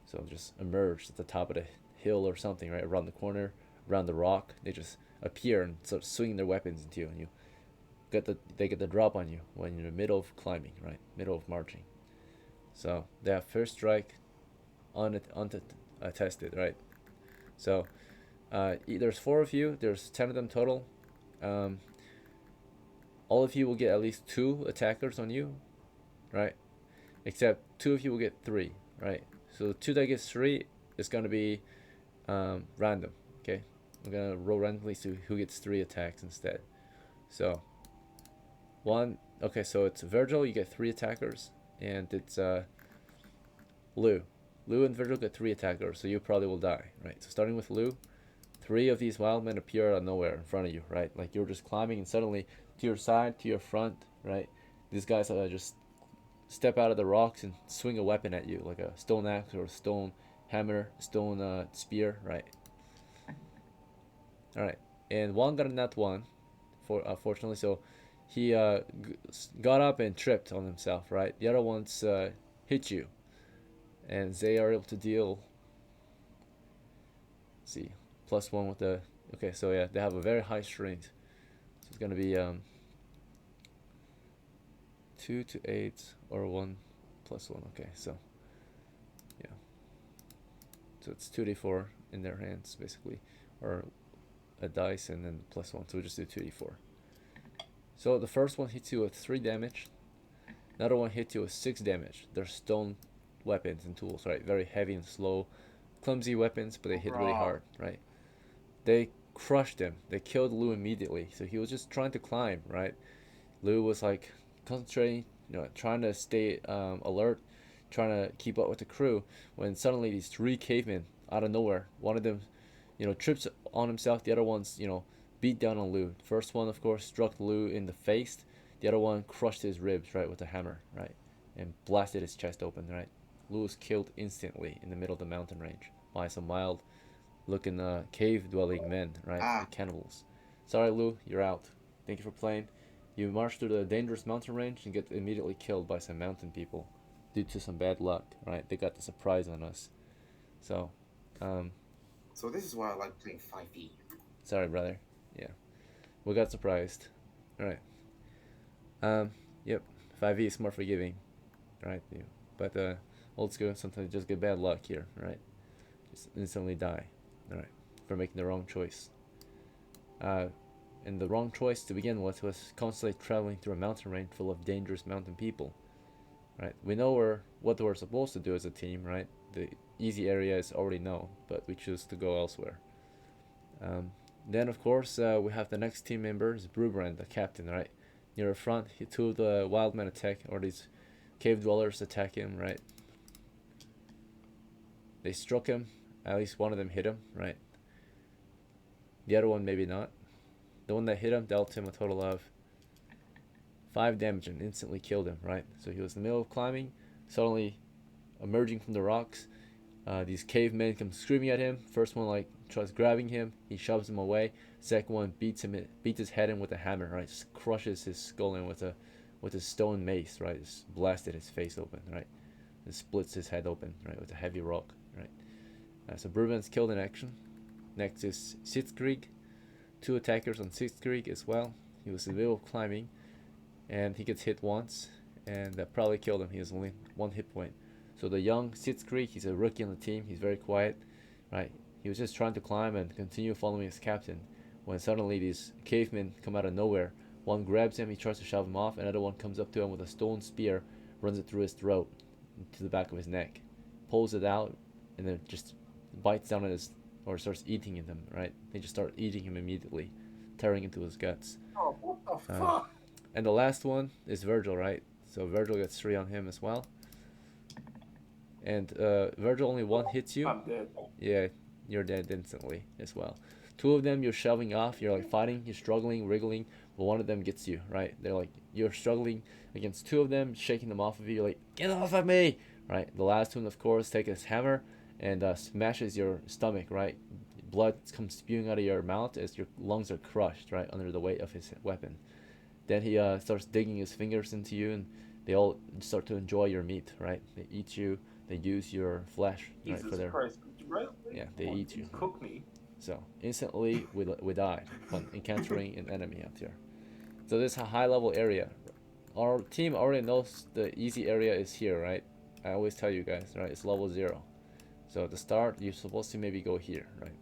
So just emerge at the top of the hill or something, right? Around the corner, around the rock, they just appear and start swinging their weapons into you, and you they get the drop on you when you're in the middle of climbing, right? Middle of marching. So they have first strike, untested, right? So there's 4 of you. There's 10 of them total. All of you will get at least 2 attackers on you, right? Except 2 of you will get 3, right? So 2 that gets 3 is gonna be random. Okay, I'm gonna roll randomly to who gets 3 attacks instead. So 1. Okay, so it's VERGIL. You get 3 attackers, and it's Lou. Lou and VERGIL get 3 attackers, so you probably will die, right? So starting with Lou, 3 of these wild men appear out of nowhere in front of you, right? Like you're just climbing, and suddenly to your side, to your front, right? These guys just step out of the rocks and swing a weapon at you, like a stone axe or a stone hammer, stone spear, right? All right, and one got a nat 1, fortunately, so he got up and tripped on himself, right? The other ones hit you, and they are able to deal. Let's see, +1 with the. Okay, so yeah, they have a very high strength. So it's gonna be 2 to 8 or 1 +1. Okay, so yeah, so it's 2d4 in their hands basically, or a dice and then +1. So we just do 2d4. So the first one hits you with 3 damage. Another one hits you with 6 damage. They're stone weapons and tools, right? Very heavy and slow, clumsy weapons, but they hit really hard, right? They crushed him. They killed Lou immediately. So he was just trying to climb, right? Lou was like concentrating, you know, trying to stay alert, trying to keep up with the crew, when suddenly these 3 cavemen out of nowhere, one of them, you know, trips on himself, the other one's, you know, beat down on Lou. First one, of course, struck Lou in the face. The other one crushed his ribs, right, with a hammer, right, and blasted his chest open, right. Lou was killed instantly in the middle of the mountain range by some wild looking cave dwelling men, right? The cannibals. Sorry, Lou, you're out. Thank you for playing. You march through the dangerous mountain range and get immediately killed by some mountain people due to some bad luck, right? They got the surprise on us. So, So this is why I like playing 5e. sorry, brother. Yeah, we got surprised. All right. Yep. 5e is more forgiving, right? Yeah. But old school, sometimes you just get bad luck here, right? Just instantly die, all right, for making the wrong choice. And the wrong choice to begin with was constantly traveling through a mountain range full of dangerous mountain people, right? We know what we're supposed to do as a team, right? The easy area is already known, but we choose to go elsewhere. Then, of course, we have the next team member is BRUBRAN, the captain, right? Near the front, two of the wild men attack, or these cave dwellers attack him, right? They struck him. At least one of them hit him, right? The other one maybe not. The one that hit him dealt him a total of 5 damage and instantly killed him, right? So he was in the middle of climbing, suddenly emerging from the rocks. These cavemen come screaming at him. First one like tries grabbing him, he shoves him away. Second one beats his head in with a hammer, right? Just crushes his skull in with a stone mace, right? Just blasted his face open, right? And splits his head open, right, with a heavy rock, right? So BRUBRAN's killed in action. Next is SITZKRIEG. 2 attackers on SITZKRIEG as well. He was in the middle of climbing, and he gets hit once, and that probably killed him. He has only 1 hit point. So the young SITZKRIEG, he's a rookie on the team. He's very quiet, right? He was just trying to climb and continue following his captain, when suddenly these cavemen come out of nowhere. One grabs him, he tries to shove him off. Another one comes up to him with a stone spear, runs it through his throat, to the back of his neck, pulls it out, and then just bites down at his, or starts eating him, right? They just start eating him immediately, tearing into his guts. Oh, what the fuck? And the last one is Virgil, right? So Virgil gets 3 on him as well. And Virgil, only 1 hits you. I'm dead. Yeah, you're dead instantly as well. 2 of them you're shoving off, you're like fighting, you're struggling, wriggling, but 1 of them gets you, right? They're like, you're struggling against 2 of them, shaking them off of you, you're like, get off of me, right? The last one, of course, takes his hammer and smashes your stomach, right? Blood comes spewing out of your mouth as your lungs are crushed, right, under the weight of his weapon. Then he starts digging his fingers into you, and they all start to enjoy your meat, right? They eat you, they use your flesh, right, Jesus for their... Christ. Right? Yeah, they eat you. Cook me. So instantly we died when encountering an enemy out here. So this is a high level area. Our team already knows the easy area is here, right? I always tell you guys, right? It's level 0. So at the start, you're supposed to maybe go here, right?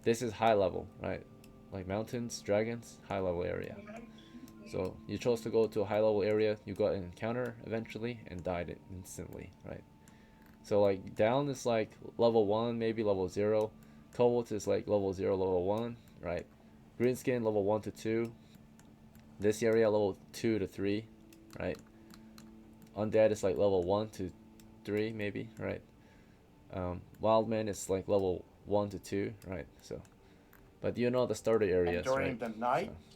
This is high level, right? Like mountains, dragons, high level area. So you chose to go to a high level area, you got an encounter eventually and died it instantly, right? So like down is like level 1, maybe level 0. Cobalt is like level 0, level 1, right? Greenskin level 1 to 2. This area level 2 to 3, right? Undead is like level 1 to 3 maybe, right? Wildman is like level 1 to 2, right? So, but you know the starter areas, And during right? the night? So,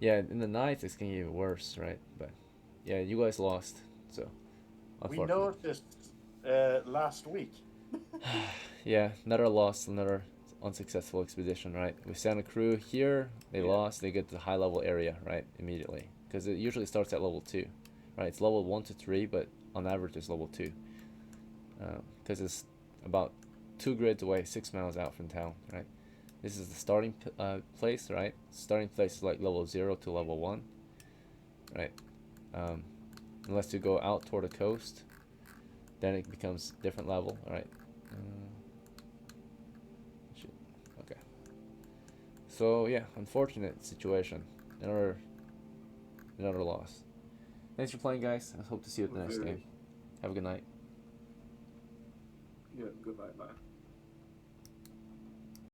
yeah, in the night it's gonna get even worse, right? But yeah, you guys lost, so We unfortunate. noticed last week. Yeah, another loss, another unsuccessful expedition, right? We sent a crew here, they lost, they get to the high level area, right? Immediately, because it usually starts at level 2, right? It's level 1 to 3, but on average it's level 2, because it's about 2 grids away, 6 miles out from town, right? This is the starting place, right? Starting place is like level 0 to level 1, right? Unless you go out toward the coast, then it becomes different level, right? Shit. Okay. So yeah, unfortunate situation. Another loss. Thanks for playing, guys. I hope to see you at the next game. Have a good night. Yeah, goodbye, bye.